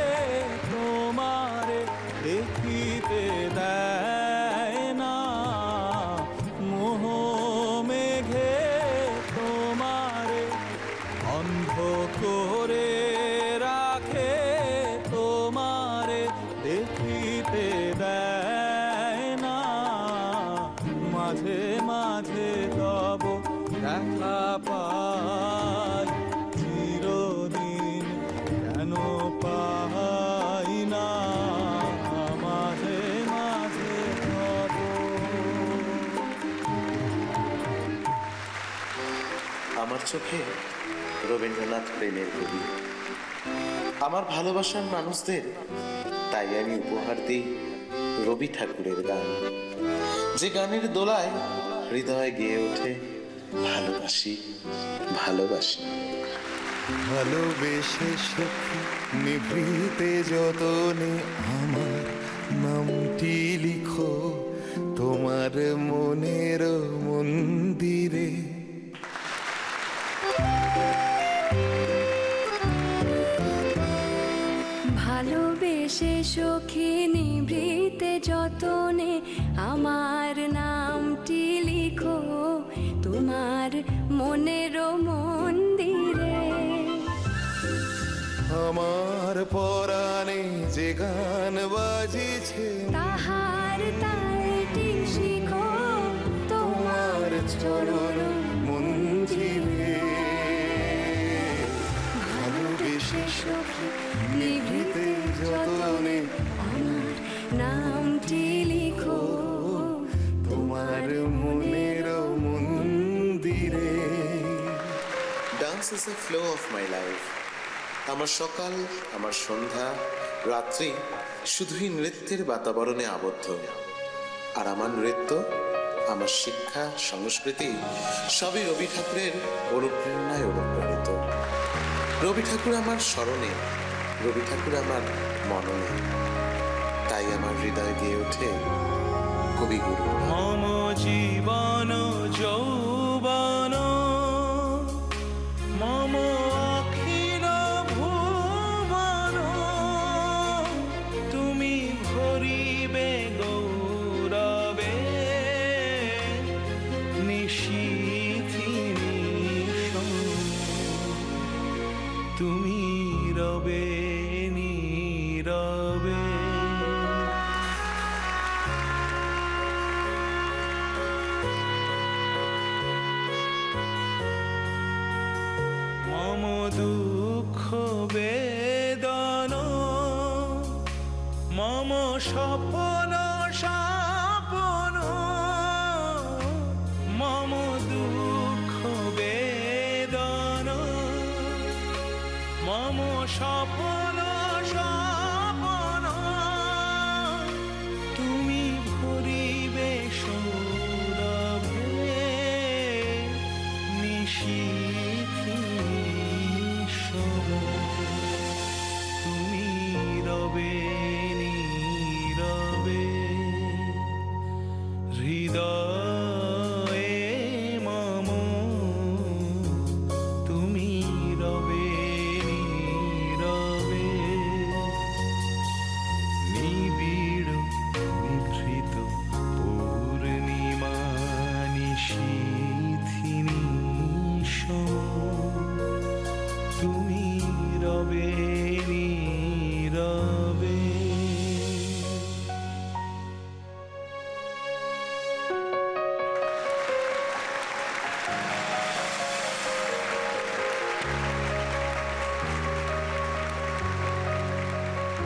তোমারে দেখিতে দেয় না। মোহ মেঘে তোমারে অন্ধ করে রাখে, তোমারে দেখিতে দেয় না। মাঝে মাঝে তব দেখা পাই, চিরদিন কেন পাই না। মাঝে মাঝে তব। আমার চোখে রবীন্দ্রনাথ প্রেমের কবি, আমার ভালোবাসার মানুষদের তাই আমি উপহার দিই রবি ঠাকুরের গান। যে গানের দোলায় হৃদয় গেয়ে ওঠে ভালোবাসি ভালোবাসি। ভালোবেসে সখী নিভৃতে যতনে আমার নামটি লিখো তোমার মনের মন্দিরে। ভালোবেসে সখী নিভৃতে যতনে আমার নামটি লিখো তোমার মনের মন্দিরে। আমার পরাণে যে গান বাজিছে তাহার তালটি শিখো তোমার চরণ মঞ্জিলে। ভালোবেসে সখী নিভৃতে যতনে আমার নামটি লিখো তোমার মনের মন্দিরে। Dance is a flow of my life. আমার সকাল, আমার সন্ধ্যা, রাত্রি শুধুই নৃত্যের বাতাবরণে আবদ্ধ। আর আমার নৃত্য, আমার শিক্ষা, সংস্কৃতি সবই রবি ঠাকুরের অনুপ্রেরণায় অনুপ্রাণিত। রবি ঠাকুর আমার স্মরণে, রবি ঠাকুর আমার মননে, তাই আমার হৃদয় গেয়ে ওঠে কবিগুরু। মম জীবন যৌবন মম অখিল ভুবন, তুমি ভরিবে গৌরবে নিশীথি নিশো, তুমি রবে নীরবে। মম স্বপন স্বপন মম দুঃখ বেদন মম স্বপন স্বপন তুমি ভরিবে সৌরভে নিশীথি নিঃস্বর তুমি রবে নীরবে হৃদয়ে মম তুমি রবে নীরবে নিবিড় নিভৃত পূর্ণিমা নিশীথি নিঃস্বর তুমি রবে নীরবে।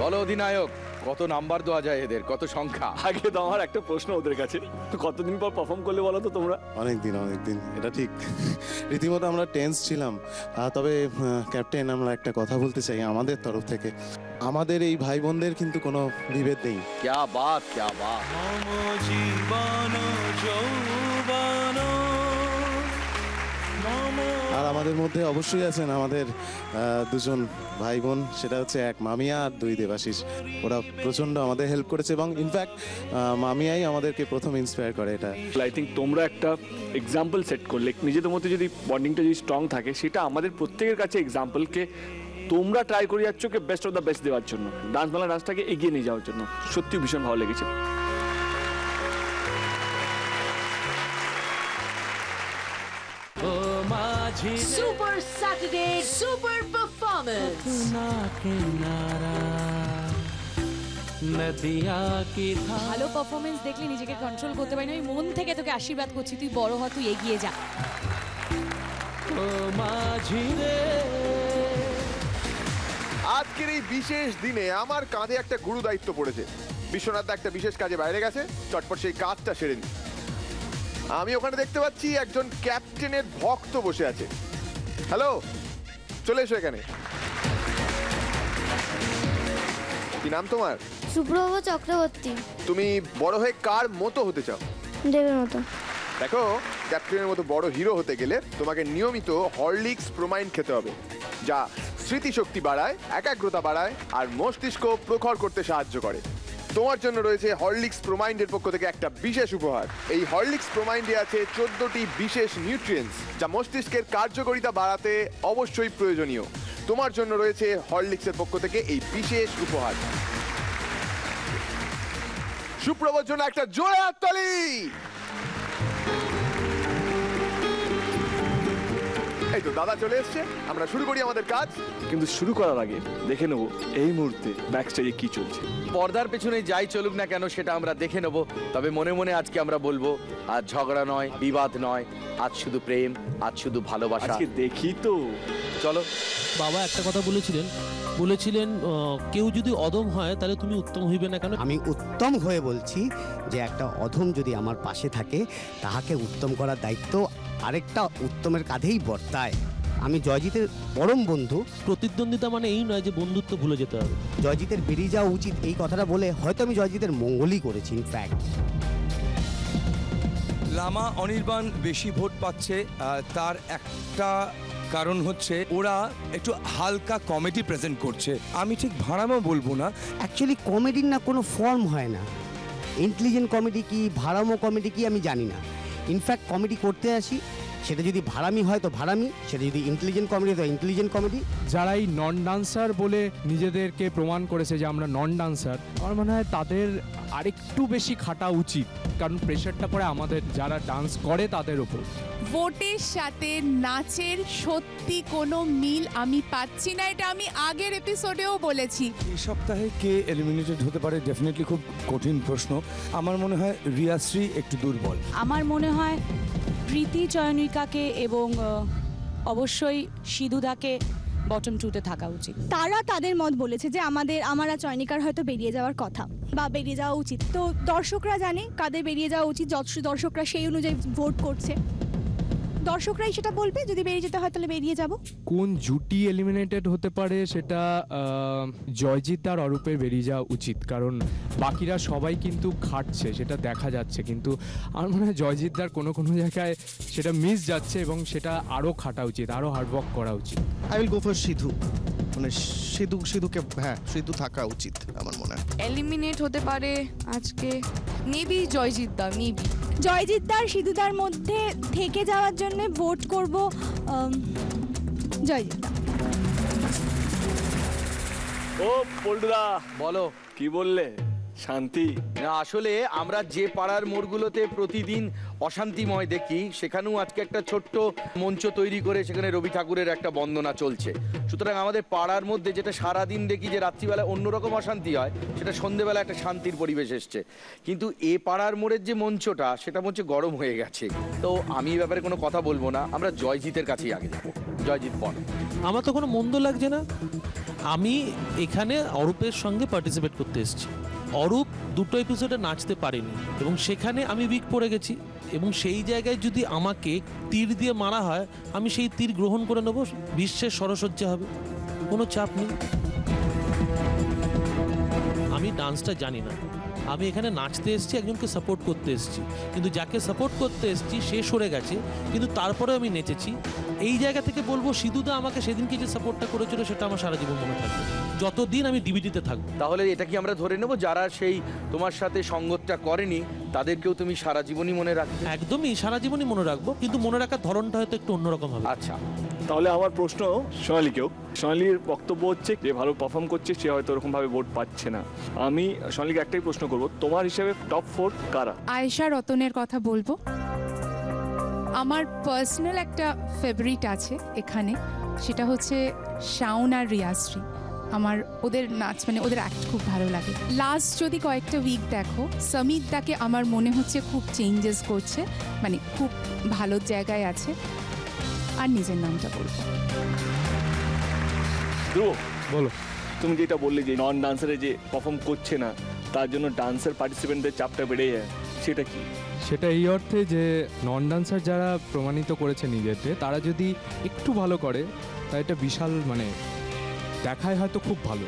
বলো অধিনায়ক, কত নাম্বার দেওয়া যায় এদের, কত সংখ্যা? আগে তো আমার একটা প্রশ্ন ওদের কাছে, কতদিন পর পারফর্ম করলে বলো তো তোমরা? অনেকদিন, এটা ঠিক। রীতিমতো আমরা টেন্স ছিলাম। তবে ক্যাপ্টেন, আমরা একটা কথা বলতে চাই আমাদের তরফ থেকে, আমাদের এই ভাই বোনদের কিন্তু কোনো বিভেদ নেই। ক্যা বাত, ক্যা বাত। মম জীবন যৌবন আর আমাদের মধ্যে অবশ্যই আছেন আমাদের দুজন ভাই বোন, সেটা হচ্ছে এক মামিয়া আর দুই দেবাশিস। ওরা প্রচন্ড আমাদের হেল্প করেছে এবং ইনফ্যাক্ট মামিয়াই আমাদেরকে প্রথম ইন্সপায়ার করে। এটা আই থিঙ্ক তোমরা একটা এক্সাম্পল সেট করলে, নিজেদের মধ্যে যদি বন্ডিংটা যদি স্ট্রং থাকে, সেটা আমাদের প্রত্যেকের কাছে এক্সাম্পলকে তোমরা ট্রাই করে যাচ্ছ কে বেস্ট অফ দ্য বেস্ট দেওয়ার জন্য, ডান্স বাংলা ডান্সটাকে এগিয়ে নিয়ে যাওয়ার জন্য। সত্যি ভীষণ ভালো লেগেছে। সুপার স্যাটারডে সুপার পারফরম্যান্স ভালো পারফরমেন্স দেখলে নিজেকে কন্ট্রোল করতে পারি না। আমি মন থেকে তোকে আশীর্বাদ করছি, তুই বড় হ, তুই এগিয়ে যা। আজকের এই বিশেষ দিনে আমার কাঁধে একটা গুরু দায়িত্ব পড়েছে। বিশ্বনাথ একটা বিশেষ কাজে বাইরে গেছে, চটপট সেই কাজটা সেরে নি। আমি ওখানে দেখতে পাচ্ছি একজন ক্যাপ্টেনের ভক্ত বসে আছে। হ্যালো, চলে এসো এখানে। কি নাম তোমার? সুপ্রভ চক্রবর্তী। তুমি বড় হয়ে কার মতো হতে চাও? দেবের মতো। দেখো, ক্যাপ্টেনের মতো বড় হিরো হতে গেলে তোমাকে নিয়মিত হরলিক্স প্রোমাইন খেতে হবে, যা স্মৃতিশক্তি বাড়ায়, একাগ্রতা বাড়ায় আর মস্তিষ্ক প্রখর করতে সাহায্য করে। তোমার জন্য রয়েছে হরলিক্স প্রোমাইন্ডের পক্ষ থেকে একটা বিশেষ উপহার। এই হরলিক্স প্রোমাইন্ডে আছে 14টি বিশেষ নিউট্রিয়েন্টস, যা মস্তিষ্কের কার্যকারিতা বাড়াতে অবশ্যই প্রয়োজনীয়। তোমার জন্য রয়েছে হরলিক্সের পক্ষ থেকে এই বিশেষ উপহার। সুপ্রভর জন্য একটা জোরে হাততালি। এই তো দাদা চলে এসছে, আমরা শুরু করি আমাদের কাজ। কিন্তু শুরু করার আগে দেখে নেবো এই মুহূর্তে ব্যাকস্টেজে কি চলছে। পর্দার পেছনে যাই চলুক না কেন সেটা আমরা দেখে নেব, তবে মনে মনে আজকে আমরা বলবো, আজ ঝগড়া নয়, বিবাদ নয়, আজ শুধু প্রেম, আজ শুধু ভালোবাসা। আজকে দেখি তো, চলো। বাবা একটা কথা বলেছিলেন, কেউ যদি অদম হয় তাহলে তুমি উত্তম হইবে না কেন? আমি উত্তম হয়ে বলছি যে একটা অধম যদি আমার পাশে থাকে, তাহাকে উত্তম করার দায়িত্ব আরেকটা উত্তমের কাঁধেই বর্তায়। আমি জয়জিতের পরম বন্ধু। প্রতিদ্বন্দ্বিতা মানে এই নয় যে বন্ধুত্ব ভুলে যেতে হবে। জয়জিতের বেরিয়ে যাওয়া উচিত, এই কথাটা বলে হয়তো আমি জয়জিতের মঙ্গলই করেছি। ইনফ্যাক্ট লামা অনির্বাণ বেশি ভোট পাচ্ছে, তার একটা কারণ হচ্ছে ওরা একটু হালকা কমেডি প্রেজেন্ট করছে। আমি ঠিক ভাড়ামো বলবো না, অ্যাকচুয়ালি কমেডির না কোনো ফর্ম হয় না। ইন্টেলিজেন্ট কমেডি কি, ভাড়ামো কমেডি কি আমি জানি না। ইনফ্যাক্ট কমেডি করতে আসি, সেটা যদি ভাড়ামি হয় তো ভাড়ামি, সেটা যদি ইন্টেলিজেন্ট কমেডি হয় তো ইন্টেলিজেন্ট কমেডি। যারা এই নন ডান্সার বলে নিজেদেরকে প্রমাণ করেছে যে আমরা নন ডান্সার, আমার মনে হয় তাদের আরেকটু বেশি খাটা উচিত, কারণ প্রেশারটা পড়ে আমাদের যারা ডান্স করে তাদের ওপর। ভোটের সাথে নাচের সত্যি কোনো মিল আমি পাচ্ছি না, এটা আমি আগের এপিসোডেও বলেছি। এই সপ্তাহে কে এলিমিনেটেড হতে পারে ডেফিনেটলি খুব কঠিন প্রশ্ন। আমার মনে হয় রিয়াশ্রী একটু দুর্বল। আমার মনে হয় প্রীতি চয়নিকাকে এবং অবশ্যই সিধুদাকে বটম 2-তে থাকা উচিত। তারা তাদের মত বলেছে যে আমার আর চয়নিকার হয়তো বেরিয়ে যাওয়ার কথা বা বেরিয়ে যাওয়া উচিত। তো দর্শকরা জানে কাদের বেরিয়ে যাওয়া উচিত, দর্শকরা সেই অনুযায়ী ভোট করছে। দর্শকরাই সেটা বলবে, যদি বেরিয়ে যেতে হয় তাহলে বেরিয়ে যাব। কোন জুটি এলিমিনেটেড হতে পারে সেটা জয়জিৎ আর অরূপের বেরিয়ে যাওয়া উচিত, কারণ বাকিরা সবাই কিন্তু খাটছে, সেটা দেখা যাচ্ছে। কিন্তু আমার মনে হয় জয়জিৎদার কোনো জায়গায় সেটা মিস যাচ্ছে এবং সেটা আরও খাটা উচিত, আরও হার্ডওয়ার্ক করা উচিত। I will go for Sidhu, মানে সিধুকে হ্যাঁ সিধু থাকা উচিত আমার মনে হয়। এলিমিনেট হতে পারে আজকে মেবি জয়জিৎদা, মেবি জয়জিৎদার সিধুদার মধ্যে থেকে যাওয়ার জন্য ভোট করব জয়জিৎদা। ও পল্টুদা, বলো কি বললে? শান্তি না, আসলে আমরা যে পাড়ার মোড়গুলোতে প্রতিদিন অশান্তিময় দেখি, সেখানেও আজকে একটা ছোট্ট মঞ্চ তৈরি করে সেখানে রবি ঠাকুরের একটা বন্দনা চলছে। সুতরাং আমাদের পাড়ার মধ্যে যেটা সারাদিন দেখি যে রাত্রিবেলা অন্যরকম অশান্তি হয়, সেটা সন্ধেবেলা একটা শান্তির পরিবেশ এসছে। কিন্তু এ পাড়ার মোড়ের যে মঞ্চটা, সেটা মঞ্চে গরম হয়ে গেছে। তো আমি এই ব্যাপারে কোনো কথা বলবো না, আমরা জয়জিতের কাছেই আগে যাবো। জয়জিৎ বল। আমার তো কোনো মন্দ লাগছে না। আমি এখানে অরূপের সঙ্গে পার্টিসিপেট করতে এসেছি। অরূপ দুটো এপিসোডে নাচতে পারেনি এবং সেখানে আমি উইক পড়ে গেছি, এবং সেই জায়গায় যদি আমাকে তীর দিয়ে মারা হয়, আমি সেই তীর গ্রহণ করে নেব, বিশ্বের সরসজ্জা হবে, কোনো চাপ নেই। আমি ডান্সটা জানি না, আমি এখানে নাচতে এসেছি, একজনকে সাপোর্ট করতে এসেছি, কিন্তু যাকে সাপোর্ট করতে এসেছি সে সরে গেছে, কিন্তু তারপরেও আমি নেচেছি। এই জায়গা থেকে বলবো সিধুদা আমাকে সেদিনকে যে সাপোর্টটা করেছিল সেটা আমার সারা জীবন মনে থাকবে, যতদিন আমি ডিভিডিতে থাকবো। তাহলে এটা কি আমরা ধরে নেব যারা সেই তোমার সাথে সঙ্গতটা করেনি তাদেরকেও তুমি সারা জীবনই মনে রাখবে? একদমই সারা জীবনই মনে রাখবো, কিন্তু মনে রাখার ধরনটা হয়তো একটু অন্যরকম হবে। আচ্ছা, তাহলে আমার প্রশ্ন সোনালীকেও। সোনালীর বক্তব্য হচ্ছে যে ভালো পারফর্ম করছে, সে হয়তো ওরকমভাবে ভোট পাচ্ছে না। আমি সোনালীকে একটাই প্রশ্ন করব, তোমার হিসেবে টপ 4 কারা? আয়েশা রতনের কথা বলবো। আমার পার্সোনাল একটা ফেভারিট আছে এখানে, সেটা হচ্ছে শাওন আর রিয়াশ্রী। আমার ওদের নাচ মানে ওদের অ্যাক্ট খুব ভালো লাগে। লাস্ট যদি কয়েকটা উইক দেখো, সমিতদাকে আমার মনে হচ্ছে খুব চেঞ্জেস করছে, মানে খুব ভালো জায়গায় আছে। আর নিজের নামটা বলবো। ধ্রুব বলো, তুমি যেটা বললে যে নন ডান্সারে যে পারফর্ম করছে না তার জন্য ডান্সার পার্টিসিপেন্টদের চাপটা বেড়ে যায়, সেটা কি? সেটা এই অর্থে যে নন ডান্সার যারা প্রমাণিত করেছে নিজেদের, তারা যদি একটু ভালো করে তা এটা বিশাল মানে দেখায় হয়তো খুব ভালো।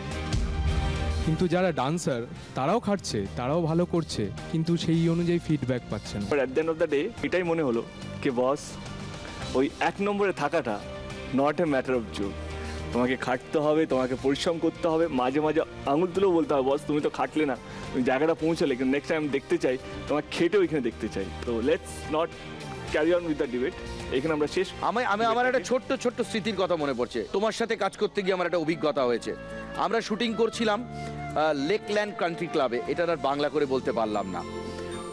কিন্তু যারা ডান্সার তারাও খাটছে, তারাও ভালো করছে, কিন্তু সেই অনুযায়ী ফিডব্যাক পাচ্ছে না। But at the end of the day এটাই মনে হলো যে বস ওই 1 নম্বরে থাকাটা not a matter of joke. তোমাকে খাটতে হবে, তোমাকে পরিশ্রম করতে হবে, মাঝে মাঝে আঙুল তুলেও বলতে হবে বস তুমি তো খাটলে না, তুমি জায়গাটা পৌঁছালে, কিন্তু নেক্সট টাইম দেখতে চাই তোমার খেটে ওইখানে দেখতে চাই। তো let's not carry on with the debate, এখানে আমরা শেষ। আমার একটা ছোট্ট স্মৃতির কথা মনে পড়ছে। তোমার সাথে কাজ করতে গিয়ে আমার একটা অভিজ্ঞতা হয়েছে। আমরা শুটিং করছিলাম লেকল্যান্ড কান্ট্রি ক্লাবে, এটা আর বাংলা করে বলতে পারলাম না।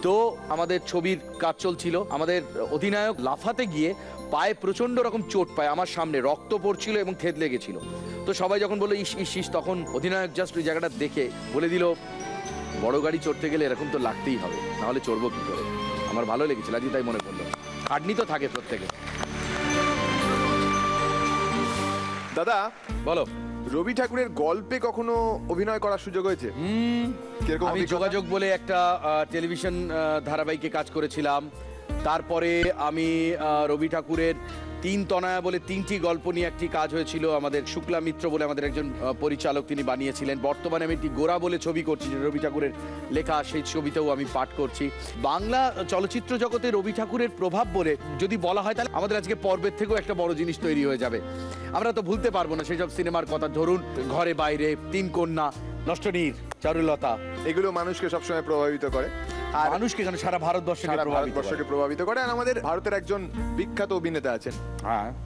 তো আমাদের ছবির কাজ চলছিল, আমাদের অধিনায়ক লাফাতে গিয়ে পায়ে প্রচন্ড রকম চোট পায়, আমার সামনে রক্ত পড়ছিল এবং থেদ লেগেছিল। তো সবাই যখন বললো ইস ইস ইস, তখন অধিনায়ক জাস্ট ওই জায়গাটা দেখে বলে দিল, বড় গাড়ি চড়তে গেলে এরকম তো লাগতেই হবে, নাহলে চড়বো কি করে। আমার ভালো লেগেছিল, আজকে তাই মনে পড়লো। খাটনি তো থাকে প্রত্যেকে। দাদা বলো, রবি ঠাকুরের গল্পে কখনো অভিনয় করার সুযোগ হয়েছে? আমি যোগাযোগ বলে একটা টেলিভিশন ধারাবাহিকে কাজ করেছিলাম। তারপরে আমি রবি ঠাকুরের 3 তনয়া বলে 3টি গল্প নিয়ে একটি কাজ হয়েছিল, আমাদের শুক্লা মিত্র বলে আমাদের একজন পরিচালক তিনি বানিয়েছিলেন। বর্তমানে আমি একটি গোরা বলে ছবি করছি, রবি ঠাকুরের লেখা, সেই ছবিতেও আমি পাঠ করছি। বাংলা চলচ্চিত্র জগতে রবি ঠাকুরের প্রভাব বলে যদি বলা হয়, তাহলে আমাদের আজকে পর্বের থেকেও একটা বড় জিনিস তৈরি হয়ে যাবে। আমরা তো ভুলতে পারবো না সেই সব সিনেমার কথা, ধরুন ঘরে বাইরে, 3 কন্যা, নষ্টনীর, চারুলতা, এগুলো মানুষকে সবসময় প্রভাবিত করে। আর মানুষকে কেন, সারা ভারতবর্ষকে প্রভাবিত করে। আর আমাদের ভারতের একজন বিখ্যাত অভিনেতা আছেন,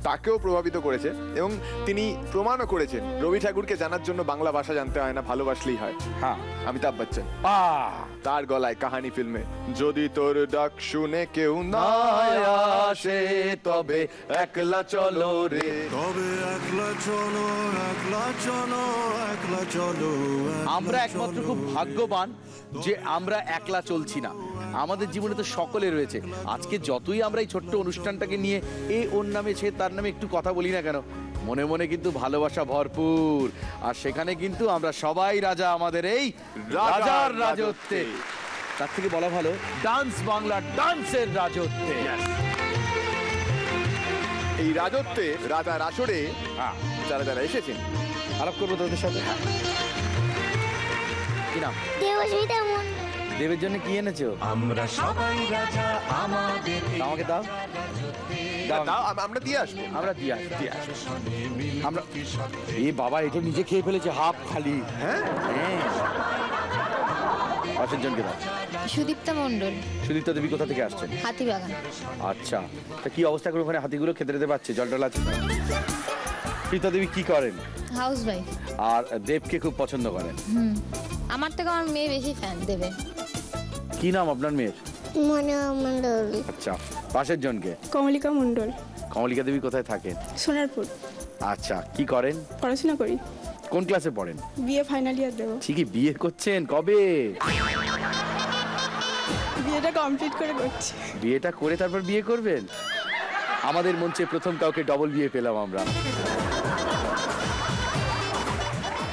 তাকেও প্রভাবিত করেছে এবং তিনি প্রমাণও করেছেন রবি ঠাকুরকে জানার জন্য বাংলা ভাষা জানতে হয় না, ভালোবাসলেই হয়। হ্যাঁ, অমিতাভ বচ্চন তার গলায় কাহানি ফিল্মে, যদি তোর ডাক শুনে কেউ না আসে তবে একলা চলো রে, তবে একলা চলো, একলা চলো, একলা চলো। আমরা একমাত্র খুব ভাগ্যবান যে আমরা একলা চলছি না, আমাদের জীবনে তো সকলে রয়েছে। আজকে যতই আমরা এই ছোট্ট অনুষ্ঠানটাকে নিয়ে এ ওর নামে সে তার নামে একটু কথা বলি না কেন, মনে মনে কিন্তু ভালোবাসা ভরপুর, আর সেখানে কিন্তু আমরা সবাই রাজা আমাদের এই রাজার রাজত্বে। তার থেকে বলা ভালো ডান্স বাংলা ডান্সের রাজত্বে। এই রাজত্বে রাজার আসরে যারা যারা এসেছেন আলাপ করবো তোদের সাথে। কি নাম? দেবস্মিতা মণ্ডল। দেবের জন্য কি এনেছো? আমরা সবাই রাজা আমাদের আমাকে দাও। আমরা দিয়ে আসবো। আমরা দিয়ে আসবো। আমরা এই বাবা এটা নিজে খেয়ে ফেলেছে হাফ খালি। হ্যাঁ পাশের জনকে দাও। সুদীপ্তা মণ্ডল। সুদীপ্তা দেবী কোথা থেকে আসছেন? হাতিবাগান। আচ্ছা, তা কি অবস্থা করে ওখানে হাতিগুলো খেতে দিতে পারছে? জল টল আছে? সুদীপ্তা দেবী কি করেন? House wife. আর দেবকে খুব পছন্দ করেন? আমার থেকে আমার মেয়ে বেশি ফ্যান দেবে। কি নাম আপনার মেয়ের? মনা মণ্ডল। আচ্ছা, পাশের জনকে? কমলিকা মণ্ডল। কমলিকা দেবী কোথায় থাকেন? সোনারপুর। আচ্ছা, কি করেন? পড়াশোনা করি। কোন ক্লাসে পড়েন? বিএ ফাইনাল ইয়ার দেব। ঠিকই, বিয়ে করছেন কবে? বিয়েটা কমপ্লিট করে করছি। বিয়েটা করে তারপর বিয়ে করবেন? আমাদের মঞ্চে প্রথম কাউকে ডবল বিয়ে পেলাম আমরা।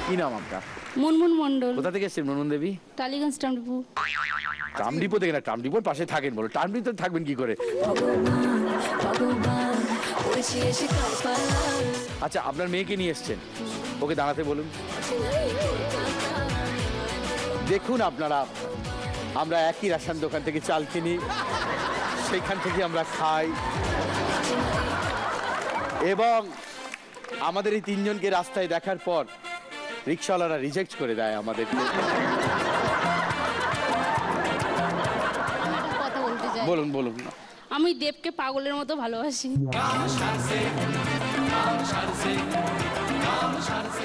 কি নাম আপনার? মুনমুন মণ্ডল। কোথা থেকে এসেছেন মুনমুন দেবী? টালিগঞ্জ টামডিপু। টামডিপো থেকে না, টামডিপোর পাশে থাকেন বলো। টামডিপো থাকবেন কি করে? আচ্ছা, আপনার মেয়েকে নিয়ে এসেছেন, ওকে দাঁড়াতে বলুন। দেখুন আপনারা, আমরা একই রেশন দোকান থেকে চাল কিনি, সেইখান থেকে আমরা খাই, এবং আমাদের এই তিনজনকে রাস্তায় দেখার পর রিক্সাওয়ালারা রিজেক্ট করে দেয় আমাদেরকে। কথা বলতে চাই। বলুন বলুন। আমি দেবকে পাগলের মতো ভালোবাসি।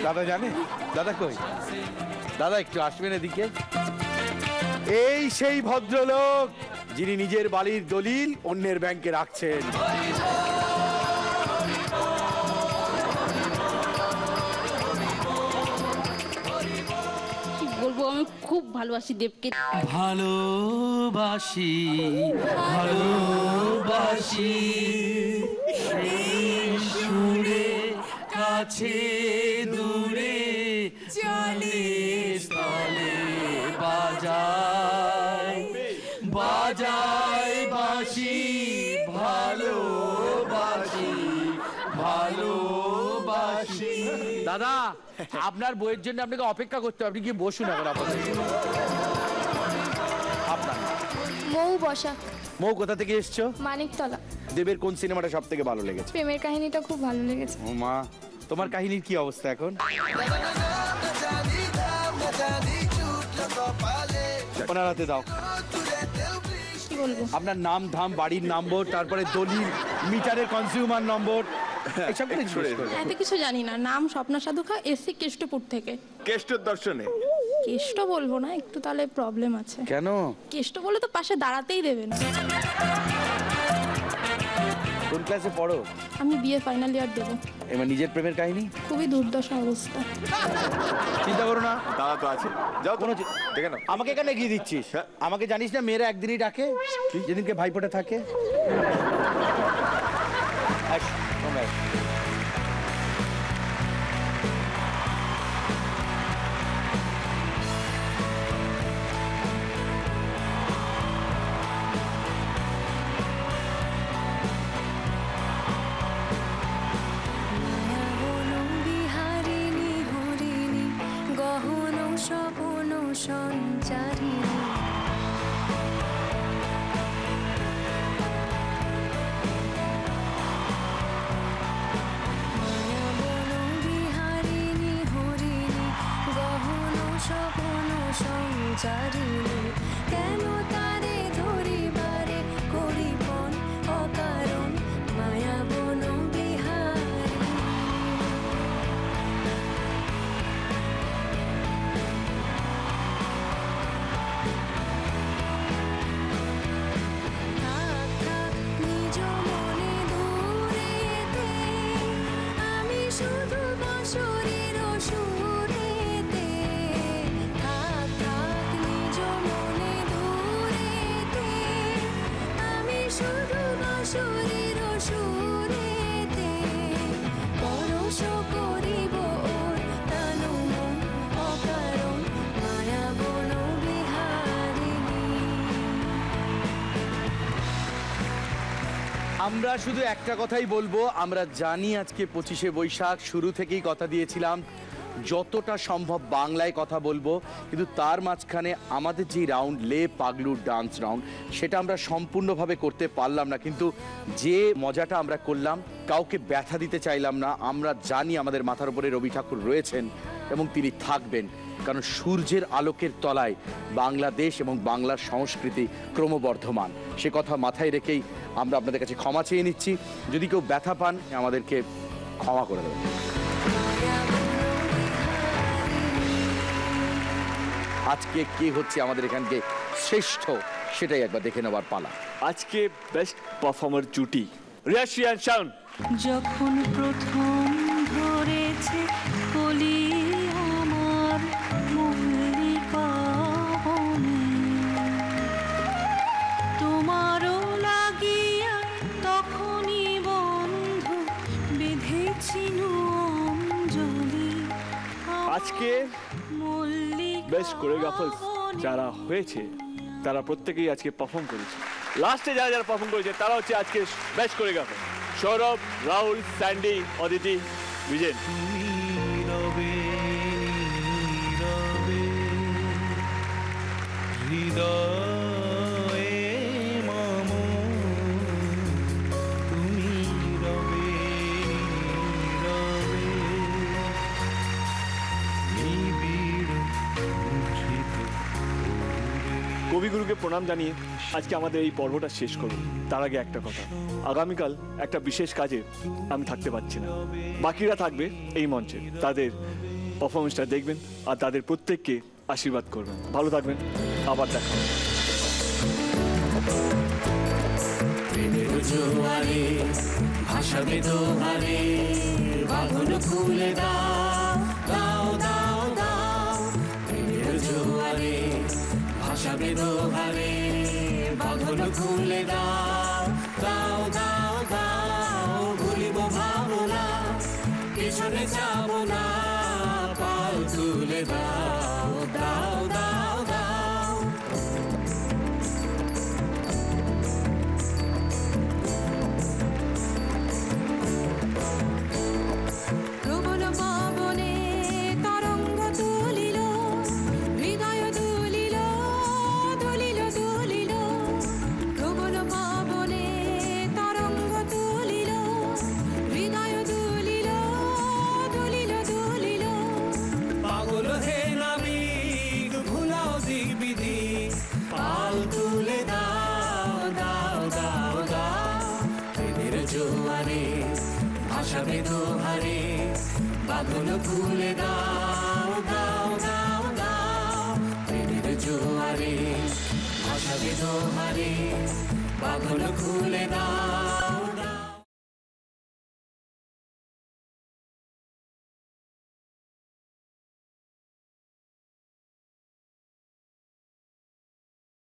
দাদা জানে? দাদা কই? দাদা একটু আসবেন এদিকে। এই সেই ভদ্রলোক যিনি নিজের বাড়ির দলিল অন্যের ব্যাংকে রাখছেন। বলবো আমি খুব ভালোবাসি দেবকে। ভালোবাসি ভালোবাসি এই সুরে কাছে দূরে চলে স্থলে বাজায় বাজায় বাঁশি ভালোবাসি ভালোবাসি। দাদা, আপনার বইয়ের জন্য আপনাকে অপেক্ষা করতে হবে, আপনি গিয়ে বসুন এখন। আপনার মৌ বসা। মৌ কোথা থেকে এসছো? মানিকতলা। দেবের কোন সিনেমাটা সব থেকে ভালো লেগেছে? প্রেমের কাহিনীটা খুব ভালো লেগেছে। ও মা, তোমার কাহিনীর কি অবস্থা এখন? ওনার হাতে দাও। কি বলবো? আপনার নাম ধাম, বাড়ির নম্বর, তারপরে দলিল, মিটারের কনজিউমার নম্বর, এসব কিছু জিজ্ঞেস করবে। এত কিছু জানি না। নাম স্বপ্না সাধুখা, এসছি কেষ্টপুর থেকে। কেষ্টর দর্শনে? কেষ্ট বলবো না, একটু তাহলে প্রবলেম আছে। কেন? কেষ্ট বলে তো পাশে দাঁড়াতেই দেবে না। কোন ক্লাসে পড়ো? আমি বিএ ফাইনাল ইয়ার দেবো। এবার নিজের প্রেমের কাহিনী? খুবই দুর্দশা অবস্থা। চিন্তা করো না, দাদা তো আছে, যাও কোনো দেখে নাও। আমাকে এখানে গিয়ে দিচ্ছিস? আমাকে জানিস না মেয়েরা একদিনই ডাকে, যেদিনকে ভাইফোঁটা থাকে। কেন তারে ধরিবারে করিপন অকারণ মায়া বন বিহারী। থাক থাক নিজ মনে দূরেতে, আমি শুধু বাঁশরীর সুরেতে। থাক থাক নিজ মনে দূরেতে, আমি শুধু বাঁশরীর সুরেতে। পরশ বশ করিব ওর তানু মন অকারণ মায়া বন বিহারিণী। আমরা শুধু একটা কথাই বলবো, আমরা জানি আজকে 25শে বৈশাখ, শুরু থেকেই কথা দিয়েছিলাম যতটা সম্ভব বাংলায় কথা বলবো, কিন্তু তার মাঝখানে আমাদের যে রাউন্ড লে পাগলুর ডান্স রাউন্ড, সেটা আমরা সম্পূর্ণভাবে করতে পারলাম না। কিন্তু যে মজাটা আমরা করলাম, কাউকে ব্যথা দিতে চাইলাম না। আমরা জানি আমাদের মাথার উপরে রবি ঠাকুর রয়েছেন এবং তিনি থাকবেন, কারণ সূর্যের আলোকের তলায় বাংলাদেশ এবং বাংলার সংস্কৃতি ক্রমবর্ধমান। সে কথা মাথায় রেখেই আমরা আপনাদের কাছে ক্ষমা চেয়ে নিচ্ছি। যদি কেউ ব্যথা পান, আমাদেরকে ক্ষমা করে দেবেন। আজকে কে হচ্ছে আমাদের এখানকে শ্রেষ্ঠ, সেটাই একবার দেখে নেওয়ার পালা। আজকে বেস্ট পারফর্মার জুটি রিয়াশি অ্যান্ড শাওন। যখন প্রথম ধরেছে কলি আমার মল্লিকা বনে, তোমারও লাগিয়া তখনই বন্ধু বেঁধেছি অঞ্জলি। আজকে বেস্ট কোরিওগ্রাফার্স যারা হয়েছে তারা প্রত্যেকেই আজকে পারফর্ম করেছে। লাস্টে যারা যারা পারফর্ম করেছে তারা হচ্ছে আজকে বেস্ট কোরিওগ্রাফার। সৌরভ, রাহুল, স্যান্ডি, অদিতি, বিজেন। কবিগুরুকে প্রণাম জানিয়ে আজকে আমাদের এই পর্বটা শেষ করব। তার আগে একটা কথা, আগামীকাল একটা বিশেষ কাজে আমি থাকতে পারছি না, বাকিরা থাকবে এই মঞ্চে। তাদের পারফরমেন্সটা দেখবেন আর তাদের প্রত্যেককে আশীর্বাদ করবেন। ভালো থাকবেন, আবার দেখা হবে। জোয়ারে ভাসাবে দোহারে, বাঁধন খুলে দাও দাও দাও দাও। প্রেমের জোয়ারে ভাসাবে দোহারে, বাঁধন খুলে দাও দাও দাও দাও। ভুলিব ভাবনা, পিছনে যাব না, পাল তুলে দাও দাও দাও দাও। প্রবল পাবনে তরঙ্গ তুলিল, হৃদয় দুলিল দুলিল দুলিল। প্রবল পাবনে তরঙ্গ তুলিল, হৃদয় দুলিল দুলিল দুলিল। পাগল হে নাবিক ভুলাও দিক বিধি, পাল তুলে দাও দাও দাও দাও। প্রেমের জোয়ারে ভাসাবে দোহারে, বাঁধন খুলে দাও দাও দাও দাও। প্রেমের জোয়ারে ভাসাবে দোহারে, বাঁধন খুলে দাও